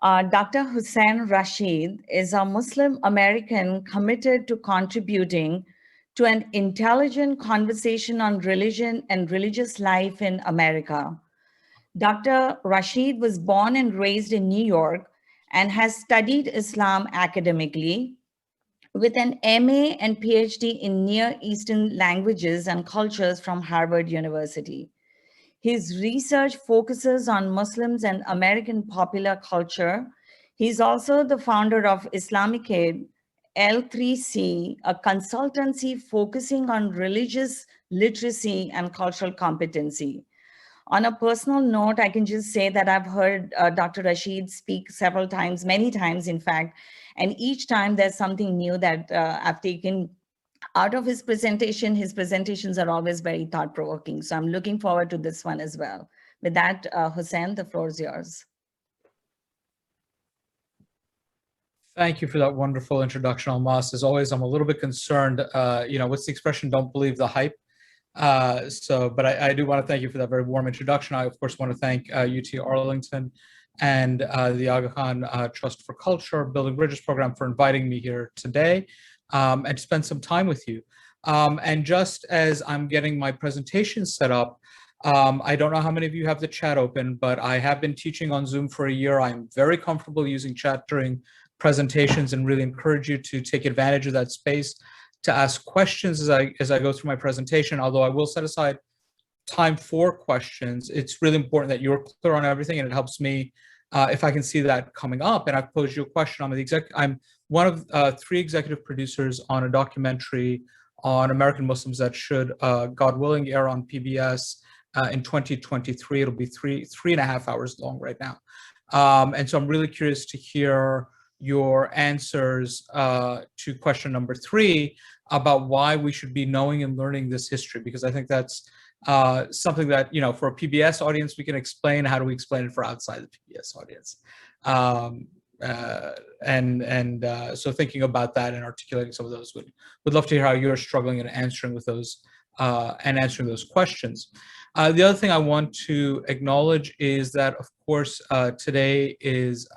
Dr. Hussein Rashid is a Muslim American committed to contributing to an intelligent conversation on religion and religious life in America. Dr. Rashid was born and raised in New York and has studied Islam academically with an MA and PhD in Near Eastern languages and cultures from Harvard University. His research focuses on Muslims and American popular culture. He's also the founder of Islamic Aid, L3C, a consultancy focusing on religious literacy and cultural competency. On a personal note, I can just say that I've heard Dr. Rashid speak several times, many times, in fact, and each time there's something new that I've taken out of his presentation. His presentations are always very thought-provoking. So I'm looking forward to this one as well. With that, Hussein, the floor is yours. Thank you for that wonderful introduction, Almas. As always, I'm a little bit concerned, what's the expression, don't believe the hype. But I do want to thank you for that very warm introduction. I, of course, want to thank UTA Arlington and the Aga Khan Trust for Culture Building Bridges program for inviting me here today and to spend some time with you. And just as I'm getting my presentation set up, I don't know how many of you have the chat open, but I have been teaching on Zoom for a year. I'm very comfortable using chat during presentations and really encourage you to take advantage of that space to ask questions as I go through my presentation. Although I will set aside time for questions, it's really important that you're clear on everything, and it helps me if I can see that coming up. And I've posed you a question. I'm one of 3 executive producers on a documentary on American Muslims that should, God willing, air on PBS in 2023. It'll be three and a half hours long right now. And so I'm really curious to hear your answers to question number 3 about why we should be knowing and learning this history, because I think that's something that, for a PBS audience, we can explain. How do we explain it for outside the PBS audience? So thinking about that and articulating some of those, would love to hear how you're struggling and answering with those questions. The other thing I want to acknowledge is that, of course, today is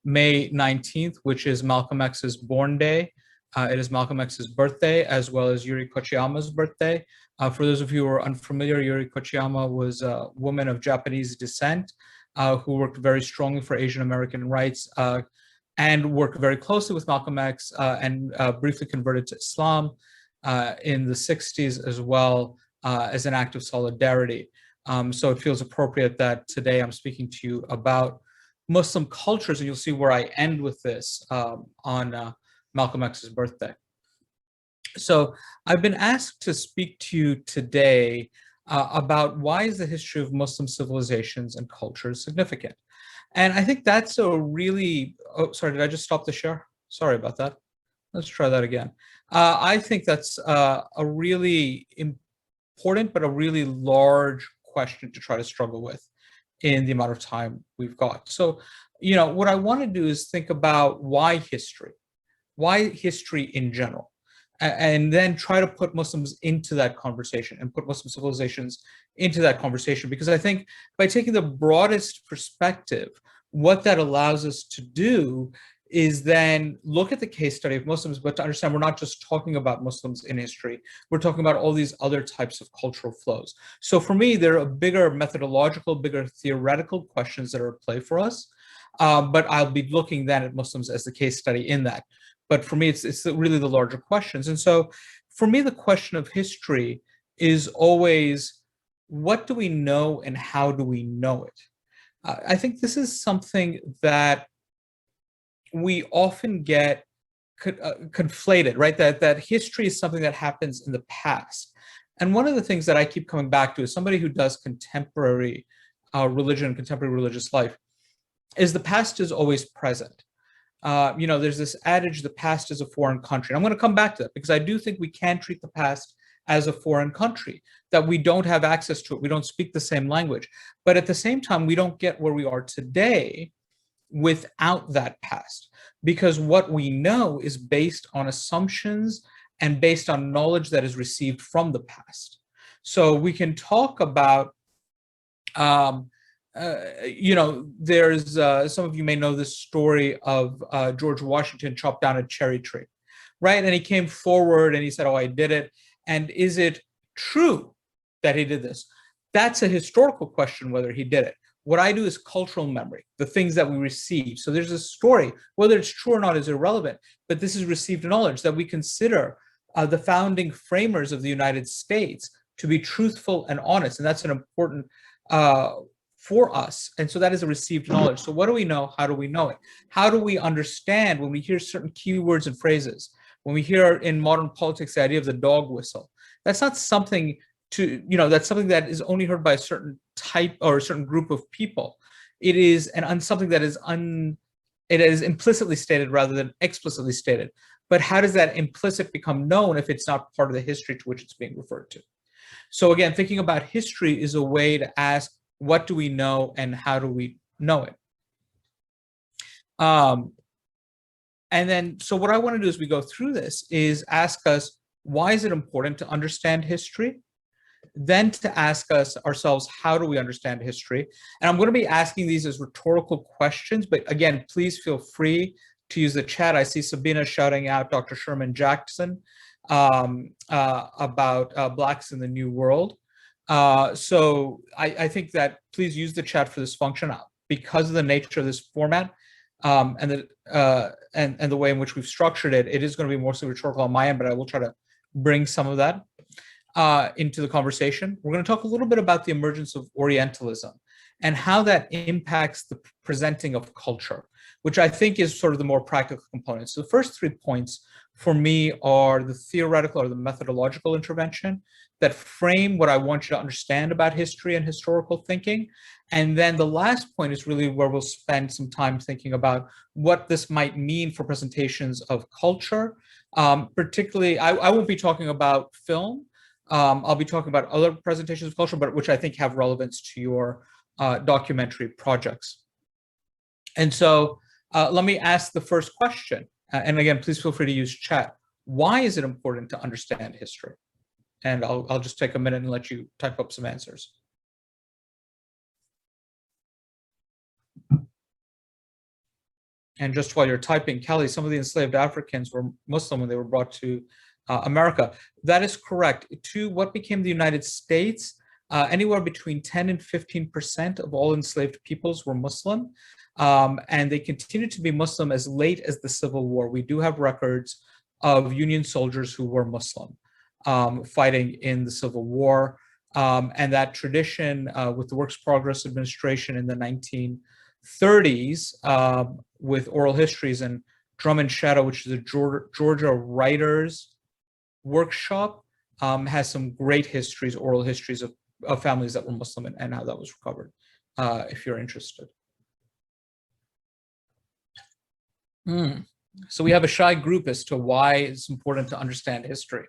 May 19th, which is Malcolm X's born day. It is Malcolm X's birthday, as well as Yuri Kochiyama's birthday. For those of you who are unfamiliar, Yuri Kochiyama was a woman of Japanese descent who worked very strongly for Asian American rights and worked very closely with Malcolm X and briefly converted to Islam in the 60s as well as an act of solidarity. So it feels appropriate that today I'm speaking to you about Muslim cultures, and you'll see where I end with this on Malcolm X's birthday. So I've been asked to speak to you today about why is the history of Muslim civilizations and cultures significant? And I think that's a really, oh, sorry, did I just stop the share? Sorry about that. Let's try that again. I think that's a really important, but a really large question to try to struggle with in the amount of time we've got. So, what I want to do is think about why history in general, and then try to put Muslims into that conversation and put Muslim civilizations into that conversation. Because I think by taking the broadest perspective, what that allows us to do is then look at the case study of Muslims, but to understand we're not just talking about Muslims in history, we're talking about all these other types of cultural flows. So for me, there are bigger methodological, bigger theoretical questions that are at play for us, but I'll be looking then at Muslims as the case study in that. But for me, it's really the larger questions. And so for me, the question of history is always, what do we know and how do we know it? I think this is something that we often get conflated, right? That history is something that happens in the past. And one of the things that I keep coming back to as somebody who does contemporary religion, contemporary religious life, is the past is always present. There's this adage, the past is a foreign country. And I'm going to come back to that because I do think we can treat the past as a foreign country, that we don't have access to it. We don't speak the same language. But at the same time, we don't get where we are today without that past, because what we know is based on assumptions and based on knowledge that is received from the past. So we can talk about there's some of you may know this story of George Washington chopped down a cherry tree, right? And he came forward and he said, "Oh, I did it." And is it true that he did this? That's a historical question, whether he did it. What I do is cultural memory, the things that we receive. So there's a story, whether it's true or not is irrelevant, but this is received knowledge that we consider the founding framers of the United States to be truthful and honest. And that's an important for us. And so that is a received knowledge. So what do we know? How do we know it? How do we understand when we hear certain keywords and phrases? When we hear in modern politics the idea of the dog whistle, that's not something that's something that is only heard by a certain type or a certain group of people. It is something that is it is implicitly stated rather than explicitly stated. But how does that implicit become known if it's not part of the history to which it's being referred to? So again, thinking about history is a way to ask, what do we know and how do we know it? And then, so what I want to do as we go through this is ask us, why is it important to understand history? Then to ask ourselves, how do we understand history? And I'm going to be asking these as rhetorical questions, but again, please feel free to use the chat. I see Sabina shouting out Dr. Sherman Jackson about Blacks in the New World. So I think that please use the chat for this function because of the nature of this format and the way in which we've structured it. It is going to be mostly rhetorical on my end, but I will try to bring some of that into the conversation. We're going to talk a little bit about the emergence of Orientalism and how that impacts the presenting of culture, which I think is sort of the more practical component. So the first 3 points for me are the theoretical or the methodological intervention that frame what I want you to understand about history and historical thinking. And then the last point is really where we'll spend some time thinking about what this might mean for presentations of culture. Particularly, I won't be talking about film. I'll be talking about other presentations of culture, but which I think have relevance to your documentary projects. And so let me ask the first question. And again, please feel free to use chat. Why is it important to understand history? And I'll just take a minute and let you type up some answers. And just while you're typing, Kelly, some of the enslaved Africans were Muslim when they were brought to America. That is correct. To what became the United States, anywhere between 10 and 15% of all enslaved peoples were Muslim. And they continued to be Muslim as late as the Civil War. We do have records of Union soldiers who were Muslim fighting in the Civil War. And that tradition with the Works Progress Administration in the 1930s with oral histories and Drum and Shadow, which is a Georgia writers workshop, has some great histories, oral histories of families that were Muslim and how that was recovered, if you're interested. So we have a shy group as to why it's important to understand history.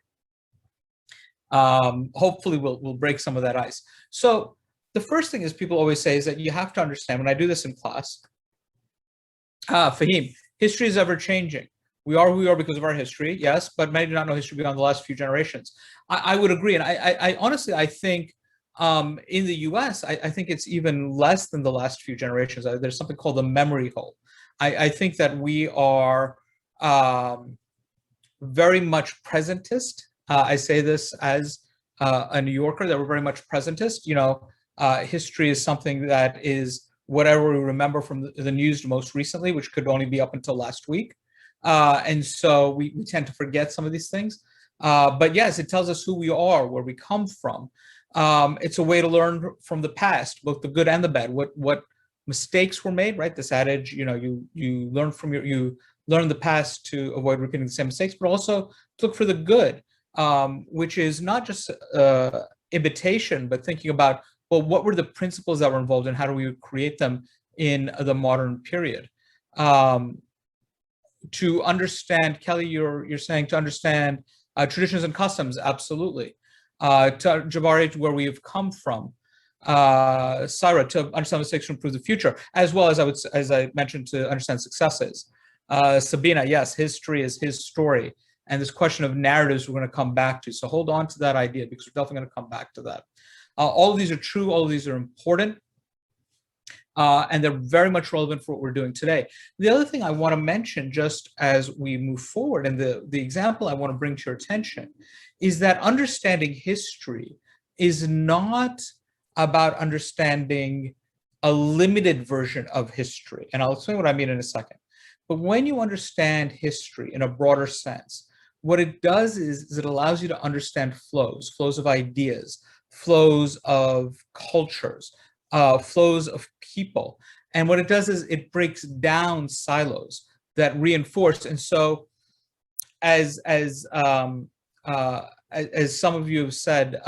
Hopefully we'll break some of that ice. So the first thing is people always say is that you have to understand, when I do this in class, Fahim, history is ever changing. We are who we are because of our history, yes, but many do not know history beyond the last few generations. I would agree. And I honestly, I think in the US, I think it's even less than the last few generations. There's something called the memory hole. I think that we are very much presentist. I say this as a New Yorker, that we're very much presentist. History is something that is whatever we remember from the news most recently, which could only be up until last week. And so we tend to forget some of these things. But yes, it tells us who we are, where we come from. It's a way to learn from the past, both the good and the bad, what mistakes were made, right? This adage, you learn from you learn the past to avoid repeating the same mistakes, but also to look for the good, which is not just imitation, but thinking about, well, what were the principles that were involved and how do we create them in the modern period? To understand, Kelly, you're saying to understand traditions and customs, absolutely. To Jabari, where we have come from. Syra, to understand mistakes to improve the future, as well as as I mentioned, to understand successes. Sabina, yes, history is his story. And this question of narratives we're going to come back to. So hold on to that idea because we're definitely going to come back to that. All of these are true. All of these are important. and they're very much relevant for what we're doing today. The other thing I want to mention, just as we move forward, and the example I want to bring to your attention, is that understanding history is not about understanding a limited version of history. And I'll explain what I mean in a second. But when you understand history in a broader sense, what it does is it allows you to understand flows of ideas, flows of cultures, flows of people. And what it does is it breaks down silos that reinforce. And so as some of you have said,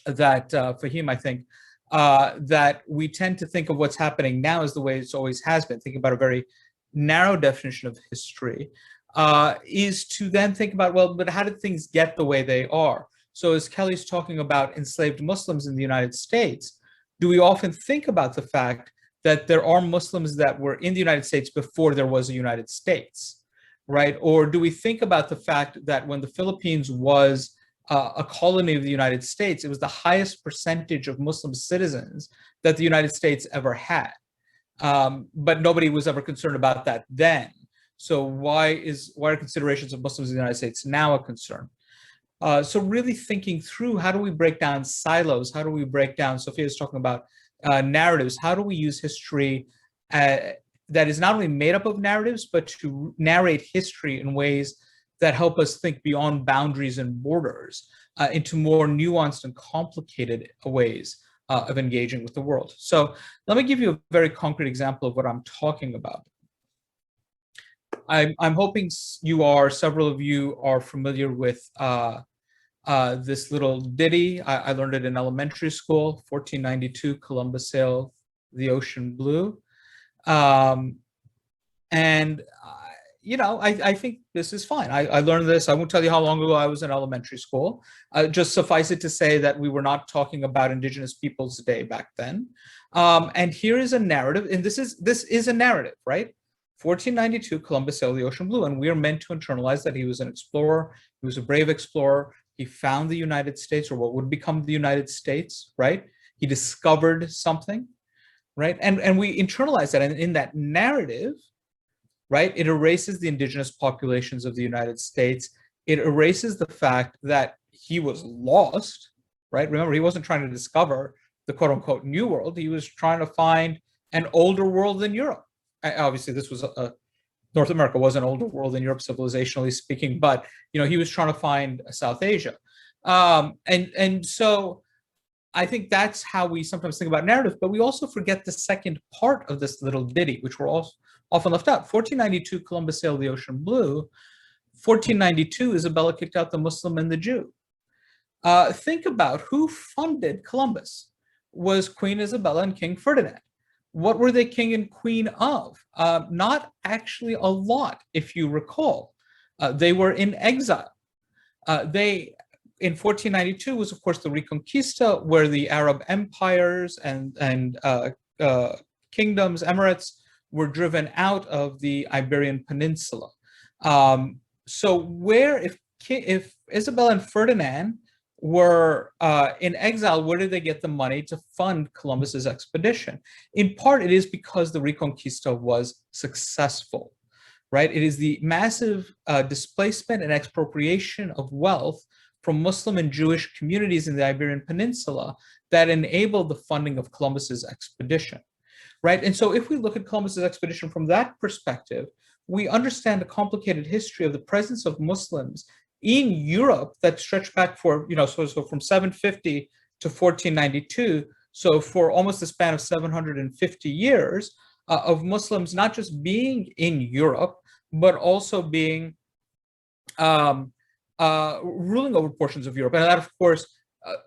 that Fahim, I think, that we tend to think of what's happening now as the way it's always has been, thinking about a very narrow definition of history, is to then think about, well, but how did things get the way they are? So as Kelly's talking about enslaved Muslims in the United States, do we often think about the fact that there are Muslims that were in the United States before there was a United States, right? Or do we think about the fact that when the Philippines was a colony of the United States, it was the highest percentage of Muslim citizens that the United States ever had? But nobody was ever concerned about that then. So why are considerations of Muslims in the United States now a concern? So really thinking through, how do we break down silos? How do we break down, Sophia is talking about narratives. How do we use history that is not only made up of narratives, but to narrate history in ways that help us think beyond boundaries and borders into more nuanced and complicated ways of engaging with the world. So let me give you a very concrete example of what I'm talking about. I'm hoping several of you are familiar with this little ditty. I learned it in elementary school, 1492, Columbus sailed the ocean blue. You know, I think this is fine. I learned this. I won't tell you how long ago I was in elementary school. Just suffice it to say that we were not talking about Indigenous Peoples Day back then. And here is a narrative, and this is a narrative, right? 1492, Columbus sailed the ocean blue, and we are meant to internalize that he was an explorer. He was a brave explorer. He found the United States, or what would become the United States, right? He discovered something, right? And we internalize that, and in that narrative, right, it erases the indigenous populations of the United States. It erases the fact that he was lost, right? Remember, he wasn't trying to discover the quote unquote new world. He was trying to find an older world than Europe. Obviously, this was North America was an older world than Europe, civilizationally speaking, but you know, he was trying to find South Asia. And so I think that's how we sometimes think about narrative, but we also forget the second part of this little ditty, which we're also often left out. 1492, Columbus sailed the ocean blue. 1492, Isabella kicked out the Muslim and the Jew. Think about who funded Columbus. Was Queen Isabella and King Ferdinand. What were they king and queen of? Not actually a lot, if you recall. They were in exile. In 1492 was, of course, the Reconquista, where the Arab empires and kingdoms, emirates, were driven out of the Iberian Peninsula. So where, if Isabella and Ferdinand were in exile, where did they get the money to fund Columbus's expedition? In part, it is because the Reconquista was successful, right? It is the massive displacement and expropriation of wealth from Muslim and Jewish communities in the Iberian Peninsula that enabled the funding of Columbus's expedition, right? And so if we look at Columbus's expedition from that perspective, we understand a complicated history of the presence of Muslims in Europe that stretched back for, you know, so from 750 to 1492, so for almost a span of 750 years of Muslims not just being in Europe, but also being ruling over portions of Europe. And that, of course,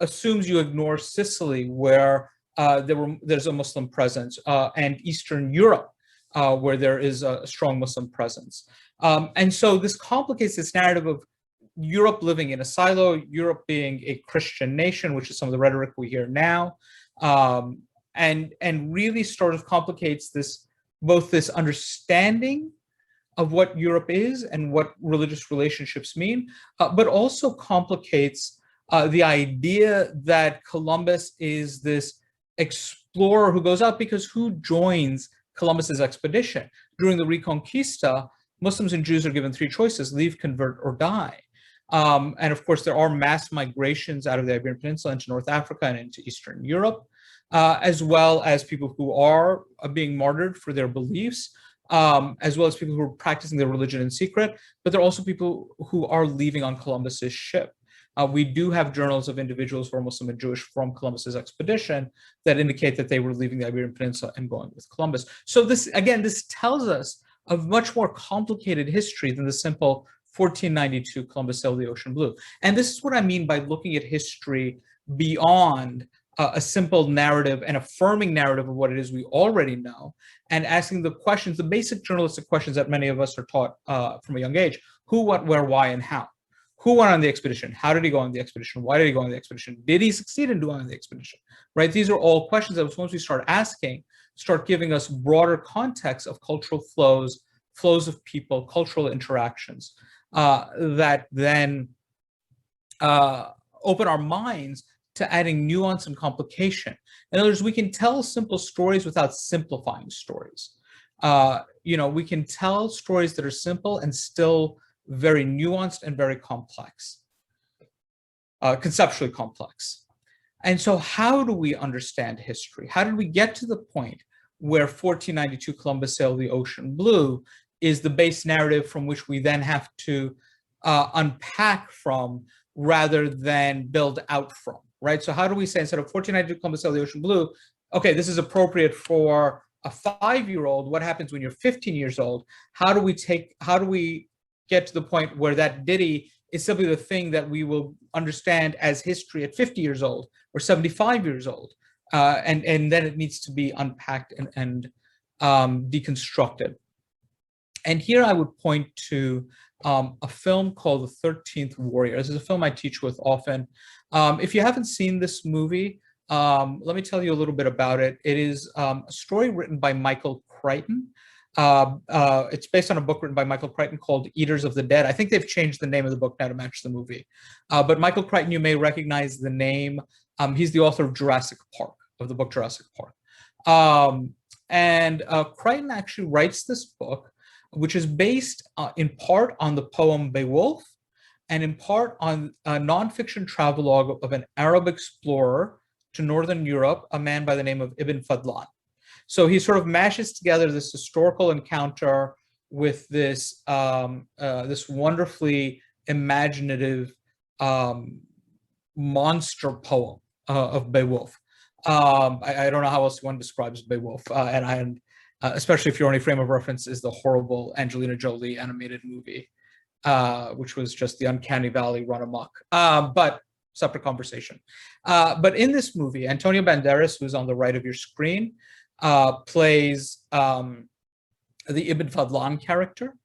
assumes you ignore Sicily, where there's a Muslim presence, and Eastern Europe, where there is a strong Muslim presence. And so this complicates this narrative of Europe living in a silo, Europe being a Christian nation, which is some of the rhetoric we hear now, and really sort of complicates both this understanding of what Europe is and what religious relationships mean, but also complicates the idea that Columbus is this explorer who goes out, because who joins Columbus's expedition? During the Reconquista, Muslims and Jews are given three choices: leave, convert, or die. And of course, there are mass migrations out of the Iberian Peninsula into North Africa and into Eastern Europe, as well as people who are being martyred for their beliefs, as well as people who are practicing their religion in secret. But there are also people who are leaving on Columbus's ship. We do have journals of individuals who are Muslim and Jewish from Columbus's expedition that indicate that they were leaving the Iberian Peninsula and going with Columbus. So this, again, this tells us a much more complicated history than the simple 1492 Columbus sailed the ocean blue. And this is what I mean by looking at history beyond a simple narrative, an affirming narrative of what it is we already know, and asking the questions, the basic journalistic questions that many of us are taught from a young age: who, what, where, why, and how. Who went on the expedition? How did he go on the expedition? Why did he go on the expedition? Did he succeed in going on the expedition? Right? These are all questions that once we start asking, start giving us broader context of cultural flows, flows of people, cultural interactions, that then open our minds to adding nuance and complication. In other words, we can tell simple stories without simplifying stories. We can tell stories that are simple and still very nuanced and very complex, conceptually complex. And so how do we understand history? How did we get to the point where 1492 Columbus sailed the ocean blue is the base narrative from which we then have to unpack from rather than build out from, right? So how do we say, instead of 1492 Columbus sailed the ocean blue, okay, this is appropriate for a 5-year-old, what happens when you're 15 years old? How do we get to the point where that ditty is simply the thing that we will understand as history at 50 years old or 75 years old? And then it needs to be unpacked and deconstructed. And here I would point to a film called The 13th Warrior. This is a film I teach with often. If you haven't seen this movie, let me tell you a little bit about it. It is a story written by Michael Crichton. It's based on a book written by Michael Crichton called Eaters of the Dead. I think they've changed the name of the book now to match the movie. But Michael Crichton, you may recognize the name. He's the author of Jurassic Park, of the book Jurassic Park. Crichton actually writes this book, which is based in part on the poem Beowulf, and in part on a nonfiction travelogue of an Arab explorer to Northern Europe, a man by the name of Ibn Fadlan. So he sort of mashes together this historical encounter with this this wonderfully imaginative monster poem of Beowulf. I don't know how else one describes Beowulf, and especially if your only frame of reference is the horrible Angelina Jolie animated movie, which was just the Uncanny Valley run amok. But separate conversation. But in this movie, Antonio Banderas, who's on the right of your screen, plays the Ibn Fadlan character.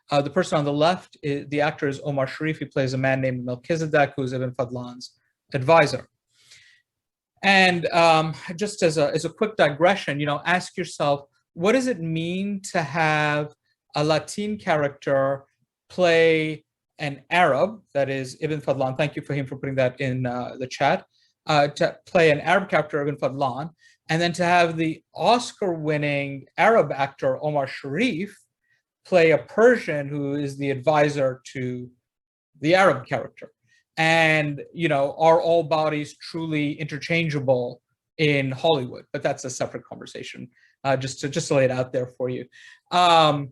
The person on the left, the actor is Omar Sharif. He plays a man named Melchizedek, who's Ibn Fadlan's advisor. And just as a quick digression, ask yourself, what does it mean to have a Latin character play an Arab, that is Ibn Fadlan? Thank you for him for putting that in the chat. To play an Arab character, Ibn Fadlan, and then to have the Oscar-winning Arab actor Omar Sharif play a Persian who is the advisor to the Arab character. And, are all bodies truly interchangeable in Hollywood? But that's a separate conversation, just to lay it out there for you. And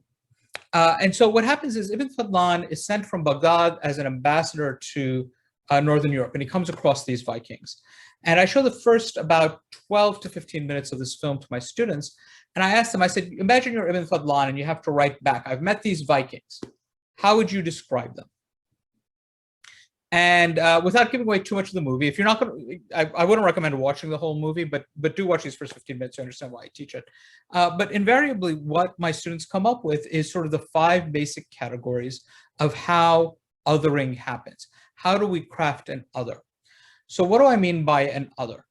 so what happens is Ibn Fadlan is sent from Baghdad as an ambassador to Northern Europe, and he comes across these Vikings. And I show the first about 12 to 15 minutes of this film to my students, and I asked them, I said, imagine you're Ibn Fadlan and you have to write back, I've met these Vikings. How would you describe them? And without giving away too much of the movie, if you're not going to, I wouldn't recommend watching the whole movie, but do watch these first 15 minutes to understand why I teach it. But invariably, what my students come up with is sort of the 5 basic categories of how othering happens. How do we craft an other? So what do I mean by an other?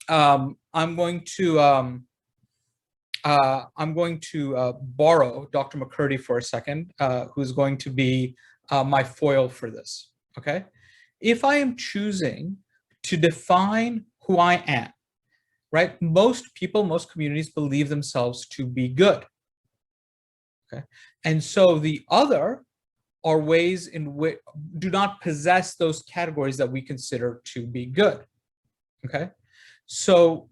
I'm going to borrow Dr. McCurdy for a second, who's going to be my foil for this, okay? If I am choosing to define who I am, right? Most people, most communities believe themselves to be good. Okay. And so the other are ways in which do not possess those categories that we consider to be good. Okay. So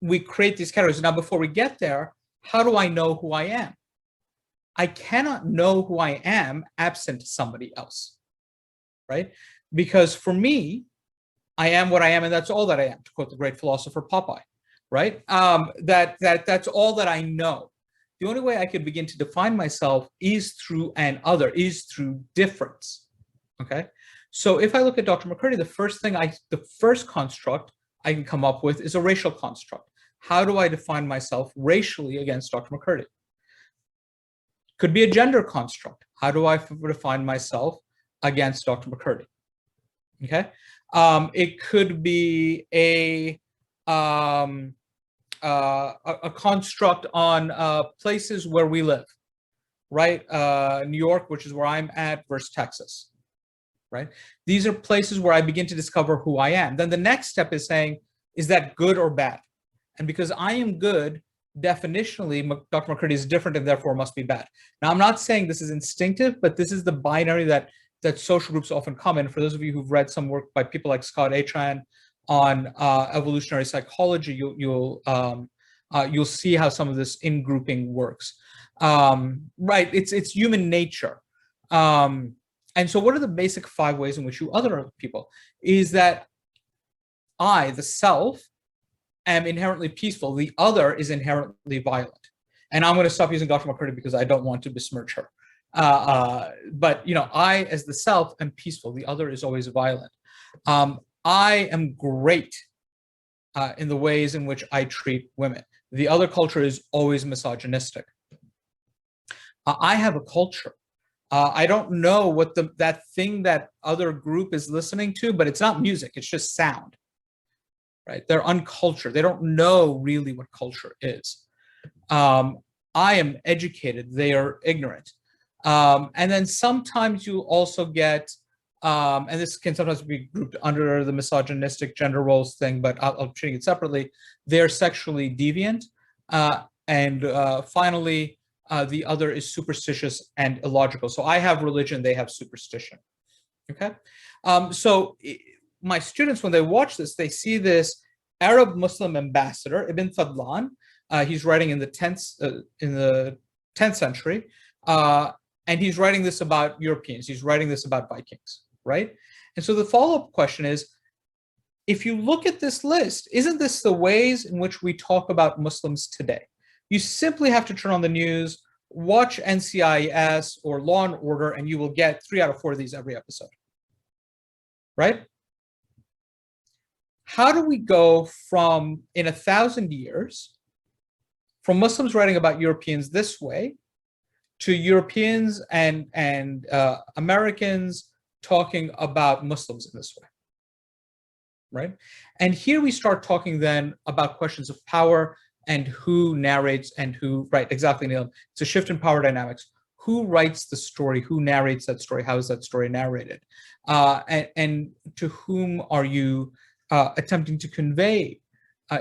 we create these categories. Now, before we get there, how do I know who I am? I cannot know who I am absent somebody else, right? Because for me, I am what I am, and that's all that I am, to quote the great philosopher Popeye, right? That's all that I know. The only way I could begin to define myself is through an other, is through difference, okay? So if I look at Dr. McCurdy, the first construct I can come up with is a racial construct. How do I define myself racially against Dr. McCurdy? Could be a gender construct. How do I define myself against Dr. McCurdy? Okay. It could be a construct on places where we live, right? New York, which is where I'm at, versus Texas, right? These are places where I begin to discover who I am. Then the next step is saying, is that good or bad? And because I am good, definitionally, Dr. McCurdy is different and therefore must be bad. Now, I'm not saying this is instinctive, but this is the binary that social groups often come in. For those of you who've read some work by people like Scott Atran on evolutionary psychology, you'll see how some of this in-grouping works. Right, it's human nature. And so what are the basic 5 ways in which you other people? Is that I, the self, am inherently peaceful. The other is inherently violent. And I'm going to stop using Dr. McCurdy because I don't want to besmirch her. But I, as the self, am peaceful. The other is always violent. I am great in the ways in which I treat women. The other culture is always misogynistic. I have a culture. I don't know what that thing that other group is listening to, but it's not music. It's just sound. Right? They're uncultured. They don't know really what culture is. I am educated. They are ignorant. And then sometimes you also get, and this can sometimes be grouped under the misogynistic gender roles thing, but I'll treat it separately. They're sexually deviant. And finally, the other is superstitious and illogical. So I have religion, they have superstition. Okay? My students, when they watch this, they see this Arab Muslim ambassador, Ibn Fadlan. He's writing in the 10th century, and he's writing this about Europeans. He's writing this about Vikings, right? And so the follow-up question is, if you look at this list, isn't this the ways in which we talk about Muslims today? You simply have to turn on the news, watch NCIS or Law and Order, and you will get 3 out of 4 of these every episode, right? How do we go from, in 1,000 years, from Muslims writing about Europeans this way to Europeans and Americans talking about Muslims in this way, right? And here we start talking then about questions of power and who narrates and who, right, exactly, Neil. It's a shift in power dynamics. Who writes the story? Who narrates that story? How is that story narrated? And to whom are you attempting to convey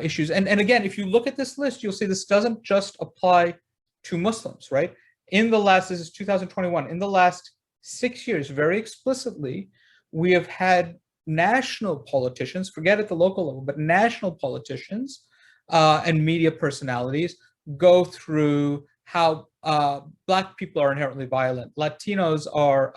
issues? And again, if you look at this list, you'll see this doesn't just apply to Muslims, right? This is 2021, in the last 6 years, very explicitly, we have had national politicians, forget at the local level, but national politicians and media personalities go through how Black people are inherently violent, Latinos are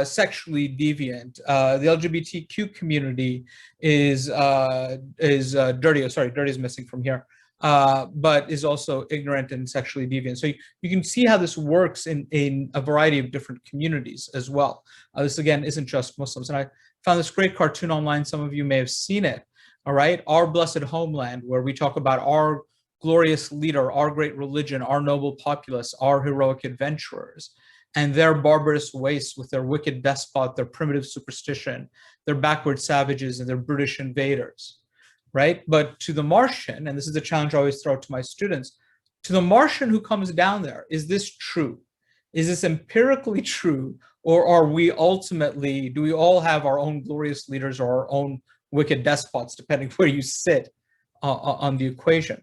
sexually deviant, the LGBTQ community is dirty. Sorry, dirty is missing from here, but is also ignorant and sexually deviant. So you can see how this works in a variety of different communities as well. This again isn't just Muslims. And I found this great cartoon online. Some of you may have seen it. All right, Our Blessed Homeland, where we talk about our glorious leader, our great religion, our noble populace, our heroic adventurers, and their barbarous waste with their wicked despot, their primitive superstition, their backward savages, and their brutish invaders, right? But to the Martian, and this is the challenge I always throw out to my students, to the Martian who comes down there, is this true? Is this empirically true? Or are we ultimately, do we all have our own glorious leaders or our own wicked despots, depending where you sit on the equation.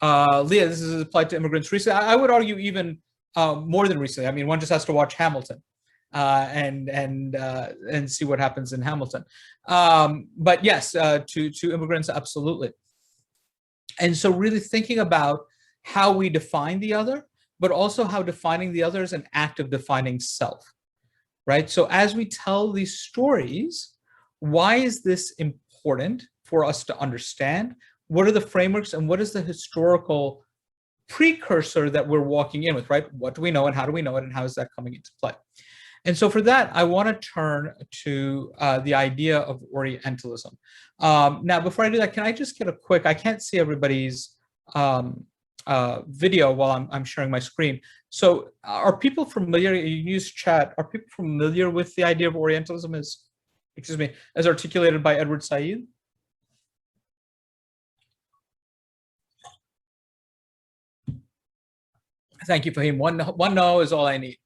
Leah, this is applied to immigrants recently. I would argue even more than recently. I mean, one just has to watch Hamilton and see what happens in Hamilton. But yes, to immigrants, absolutely. And so really thinking about how we define the other, but also how defining the other is an act of defining self, right? So as we tell these stories, why is this important for us to understand? What are the frameworks and what is the historical precursor that we're walking in with, right? What do we know and how do we know it and how is that coming into play? And so for that, I want to turn to the idea of Orientalism. Now, before I do that, can I just get a quick, I can't see everybody's video while I'm sharing my screen. So are people familiar, you use chat, are people familiar with the idea of Orientalism as, as articulated by Edward Said? Thank you, Fahim. One no is all I need.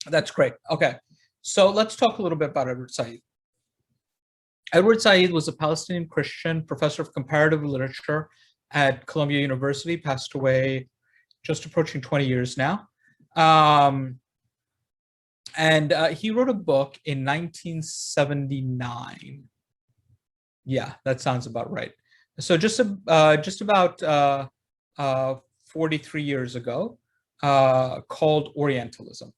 That's great. Okay, so let's talk a little bit about Edward Said. Edward Said was a Palestinian Christian professor of comparative literature at Columbia University, passed away just approaching 20 years now. And he wrote a book in 1979. Yeah, that sounds about right. So just about 43 years ago, called Orientalism.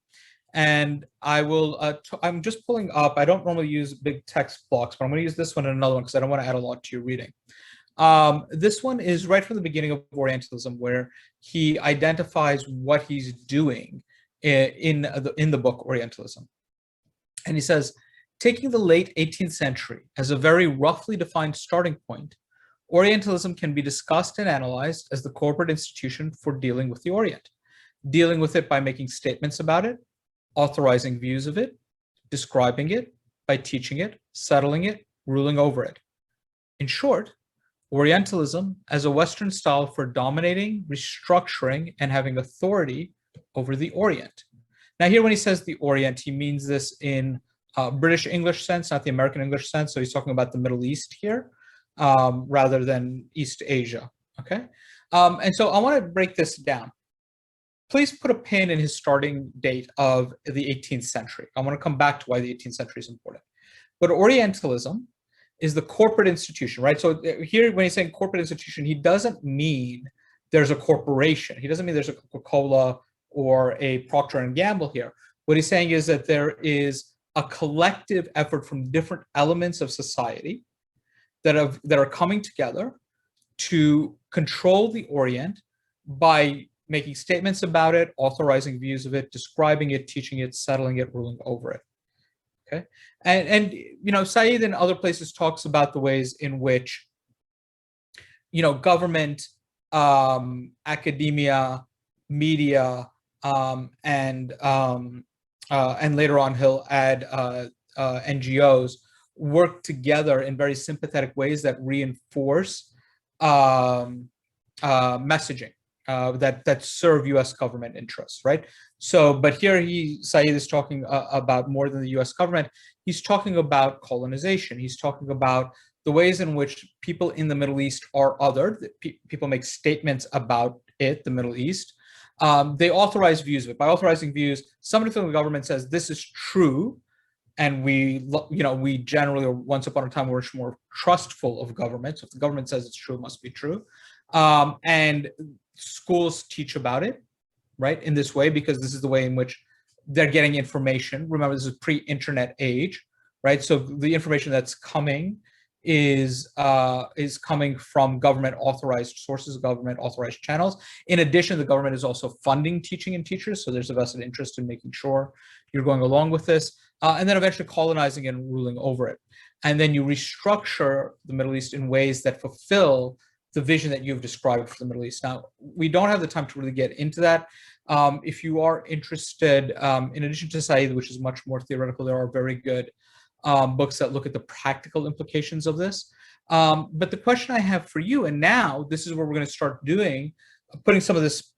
And I will, I'm just pulling up, I don't normally use big text blocks, but I'm going to use this one and another one because I don't want to add a lot to your reading. This one is right from the beginning of Orientalism, where he identifies what he's doing in the book Orientalism. And he says, taking the late 18th century as a very roughly defined starting point, Orientalism can be discussed and analyzed as the corporate institution for dealing with the Orient, dealing with it by making statements about it, authorizing views of it, describing it, by teaching it, settling it, ruling over it. In short, Orientalism as a Western style for dominating, restructuring, and having authority over the Orient. Now here when he says the Orient, he means this in British English sense, not the American English sense. So he's talking about the Middle East here, rather than East Asia, okay? And so I want to break this down. Please put a pin in his starting date of the 18th century. I want to come back to why the 18th century is important. But Orientalism is the corporate institution, right? So here, when he's saying corporate institution, he doesn't mean there's a corporation. He doesn't mean there's a Coca-Cola or a Procter & Gamble here. What he's saying is that there is a collective effort from different elements of society that are coming together to control the Orient by making statements about it, authorizing views of it, describing it, teaching it, settling it, ruling over it. Okay, and you know, Said in other places talks about the ways in which, you know, government, academia, media, and later on he'll add NGOs work together in very sympathetic ways that reinforce messaging that serve U.S. government interests, right? So, but here Said is talking about more than the U.S. government. He's talking about colonization. He's talking about the ways in which people in the Middle East are othered. People make statements about it, the Middle East. They authorize views of it. By authorizing views, somebody from the government says this is true, and we generally, or once upon a time, were more trustful of government. So if the government says it's true, it must be true. And schools teach about it, right, in this way, because this is the way in which they're getting information. Remember, this is pre-internet age, right? So the information that's coming is coming from government authorized sources, government authorized channels. In addition, the government is also funding teaching and teachers. So there's a vested interest in making sure you're going along with this, and then eventually colonizing and ruling over it. And then you restructure the Middle East in ways that fulfill the vision that you've described for the Middle East. Now, we don't have the time to really get into that. If you are interested, in addition to Said, which is much more theoretical, there are very good books that look at the practical implications of this. But the question I have for you, and now this is where we're going to start doing, putting some of this,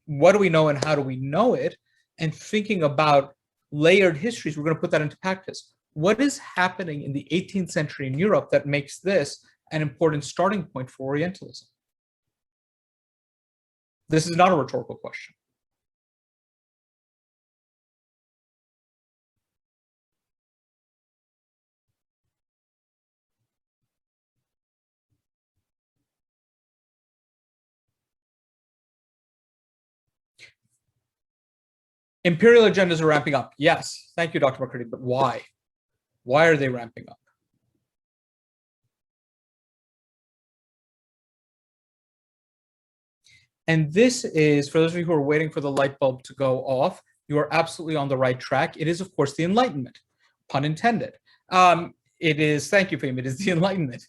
what do we know and how do we know it, and thinking about layered histories, we're going to put that into practice. What is happening in the 18th century in Europe that makes this an important starting point for Orientalism? This is not a rhetorical question. Imperial agendas are ramping up. Yes, thank you, Dr. McCurdy, but why? Why are they ramping up? And this is, for those of you who are waiting for the light bulb to go off, you are absolutely on the right track. It is, of course, the Enlightenment, pun intended. It is, thank you, Fahim, it is the Enlightenment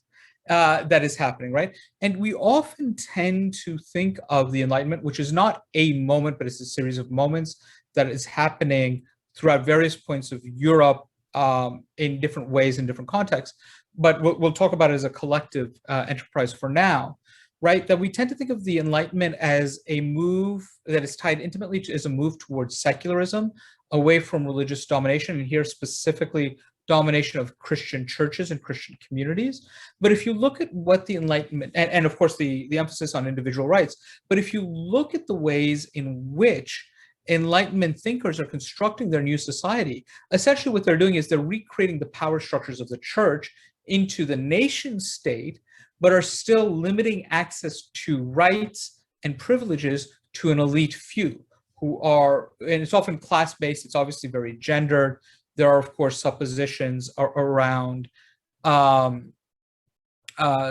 that is happening, right? And we often tend to think of the Enlightenment, which is not a moment, but it's a series of moments that is happening throughout various points of Europe in different ways, in different contexts. But we'll talk about it as a collective enterprise for now, right? That we tend to think of the Enlightenment as a move that is tied intimately to, as a move towards secularism, away from religious domination, and here specifically domination of Christian churches and Christian communities. But if you look at what the Enlightenment, and of course the emphasis on individual rights, but if you look at the ways in which Enlightenment thinkers are constructing their new society, essentially what they're doing is they're recreating the power structures of the church into the nation state, but are still limiting access to rights and privileges to an elite few who are, and it's often class-based, it's obviously very gendered. There are, of course, suppositions around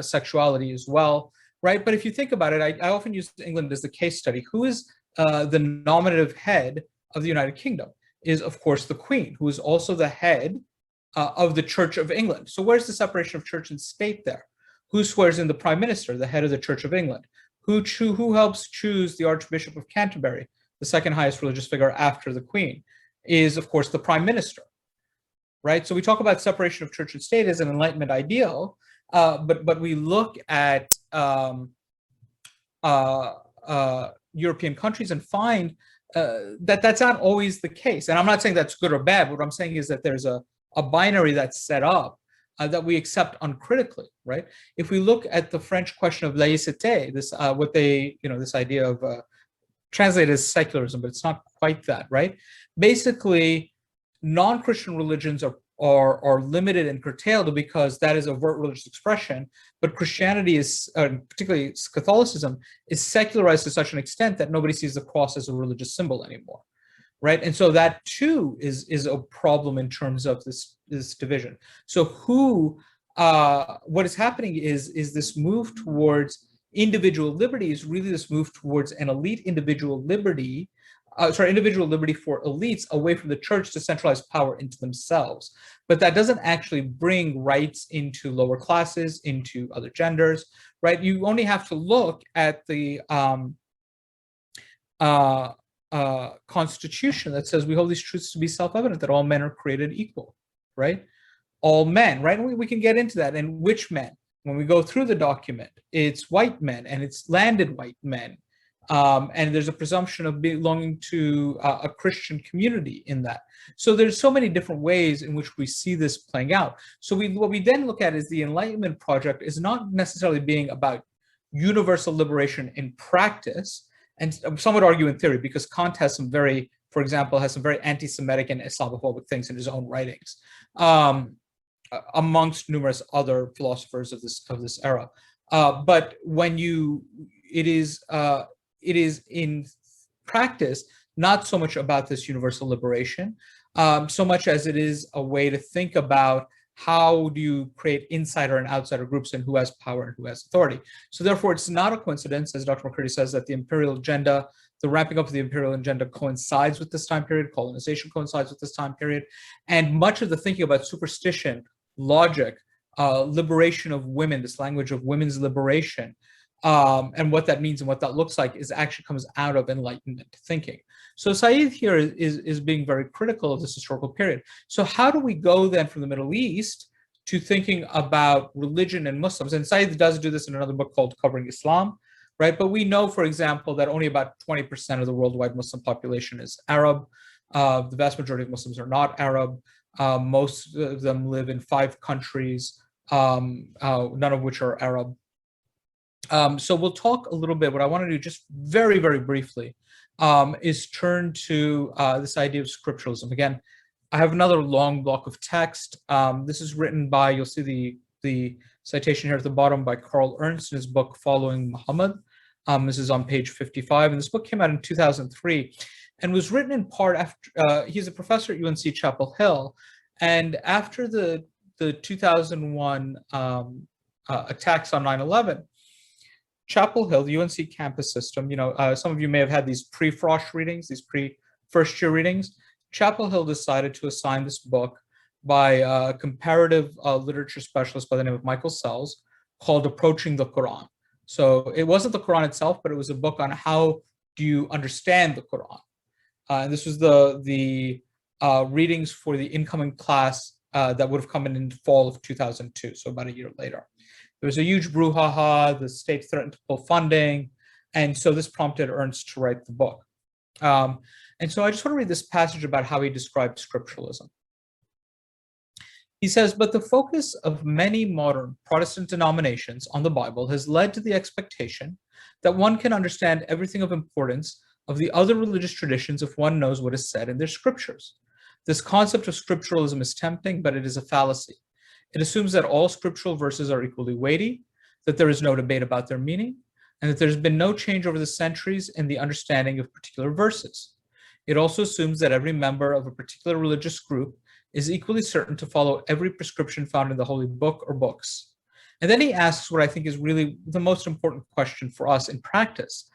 sexuality as well, right? But if you think about it, I often use England as the case study. Who is the nominative head of the United Kingdom? Is, of course, the Queen, who is also the head of the Church of England. So where's the separation of church and state there? Who swears in the Prime Minister, the head of the Church of England? Who helps choose the Archbishop of Canterbury, the second highest religious figure after the Queen? Is, of course, the Prime Minister, right? So we talk about separation of church and state as an Enlightenment ideal, but we look at European countries and find that that's not always the case. And I'm not saying that's good or bad. What I'm saying is that there's a binary that's set up that we accept uncritically, right? If we look at the French question of laïcité, this what they, this idea of translated as secularism, but it's not quite that, right? Basically, non-Christian religions are limited and curtailed because that is overt religious expression, but Christianity is, particularly Catholicism, is secularized to such an extent that nobody sees the cross as a religious symbol anymore, right? And so that too is a problem in terms of this division. So what is happening is this move towards individual liberty is really this move towards an elite individual liberty, individual liberty for elites away from the church to centralize power into themselves. But that doesn't actually bring rights into lower classes, into other genders, right? You only have to look at the Constitution that says we hold these truths to be self-evident, that all men are created equal, right? All men, right? And we can get into that. And which men? When we go through the document, it's white men and it's landed white men. And there's a presumption of belonging to a Christian community in that. So there's so many different ways in which we see this playing out. So what we then look at is the Enlightenment project is not necessarily being about universal liberation in practice, and some would argue in theory, because Kant has some very, for example, has some very anti-Semitic and Islamophobic things in his own writings, amongst numerous other philosophers of this era. But when it is in practice not so much about this universal liberation, so much as it is a way to think about how do you create insider and outsider groups and who has power and who has authority. So therefore, it's not a coincidence, as Dr. McCurdy says, that the imperial agenda, the ramping up of the imperial agenda coincides with this time period, colonization coincides with this time period, and much of the thinking about superstition, logic, liberation of women, this language of women's liberation, and what that means and what that looks like actually comes out of Enlightenment thinking. So Said here is being very critical of this historical period. So how do we go then from the Middle East to thinking about religion and Muslims? And Said does do this in another book called Covering Islam, right? But we know, for example, that only about 20% of the worldwide Muslim population is Arab. The vast majority of Muslims are not Arab. Most of them live in 5 countries, none of which are Arab. So we'll talk a little bit. What I want to do just very, very briefly is turn to this idea of scripturalism. Again, I have another long block of text. This is written by, you'll see the citation here at the bottom, by Carl Ernst in his book, Following Muhammad. This is on page 55. And this book came out in 2003 and was written in part after, he's a professor at UNC Chapel Hill. And after the 2001 attacks on 9/11, Chapel Hill, the UNC campus system, some of you may have had these pre-Frosh readings, these pre-first year readings. Chapel Hill decided to assign this book by a comparative literature specialist by the name of Michael Sells, called Approaching the Quran. So it wasn't the Quran itself, but it was a book on how do you understand the Quran. And this was the readings for the incoming class that would have come in the fall of 2002, so about a year later. There was a huge brouhaha, the state threatened to pull funding, and so this prompted Ernst to write the book. And so I just want to read this passage about how he described scripturalism. He says, but the focus of many modern Protestant denominations on the Bible has led to the expectation that one can understand everything of importance of the other religious traditions if one knows what is said in their scriptures. This concept of scripturalism is tempting, but it is a fallacy. It assumes that all scriptural verses are equally weighty, that there is no debate about their meaning, and that there's been no change over the centuries in the understanding of particular verses. It also assumes that every member of a particular religious group is equally certain to follow every prescription found in the Holy Book or books. And then he asks what I think is really the most important question for us in practice.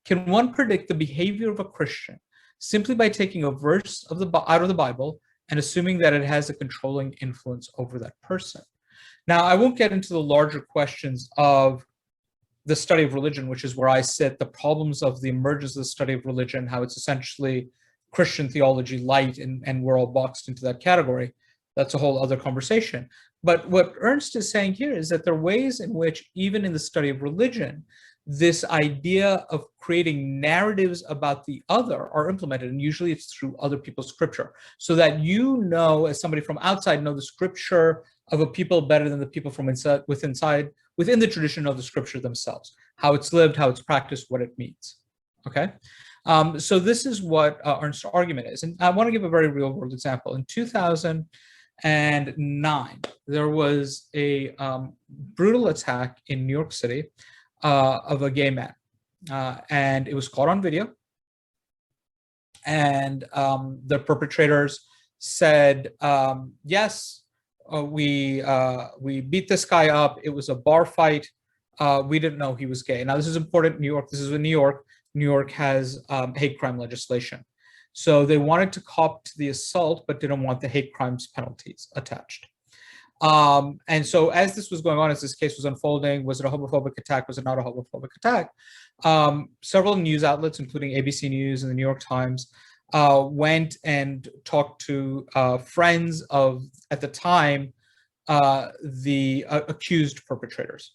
Can one predict the behavior of a Christian simply by taking a verse out of the Bible and assuming that it has a controlling influence over that person? Now, I won't get into the larger questions of the study of religion, which is where I sit, the problems of the emergence of the study of religion, how it's essentially Christian theology light, and we're all boxed into that category. That's a whole other conversation. But what Ernst is saying here is that there are ways in which, even in the study of religion, this idea of creating narratives about the other are implemented, and usually it's through other people's scripture, so that as somebody from outside, know the scripture of a people better than the people from within the tradition of the scripture themselves, how it's lived, how it's practiced, what it means. Okay, so this is what Ernst's argument is, and I want to give a very real-world example. In 2009, there was a brutal attack in New York City of a gay man, and it was caught on video. And the perpetrators said, "Yes, we beat this guy up. It was a bar fight. We didn't know he was gay." Now, this is important in New York. This is in New York. New York has hate crime legislation. So they wanted to cop to the assault, but didn't want the hate crimes penalties attached. And so as this was going on, as this case was unfolding, was it a homophobic attack? Was it not a homophobic attack? Several news outlets, including ABC News and the New York Times, went and talked to friends of, at the time, the accused perpetrators.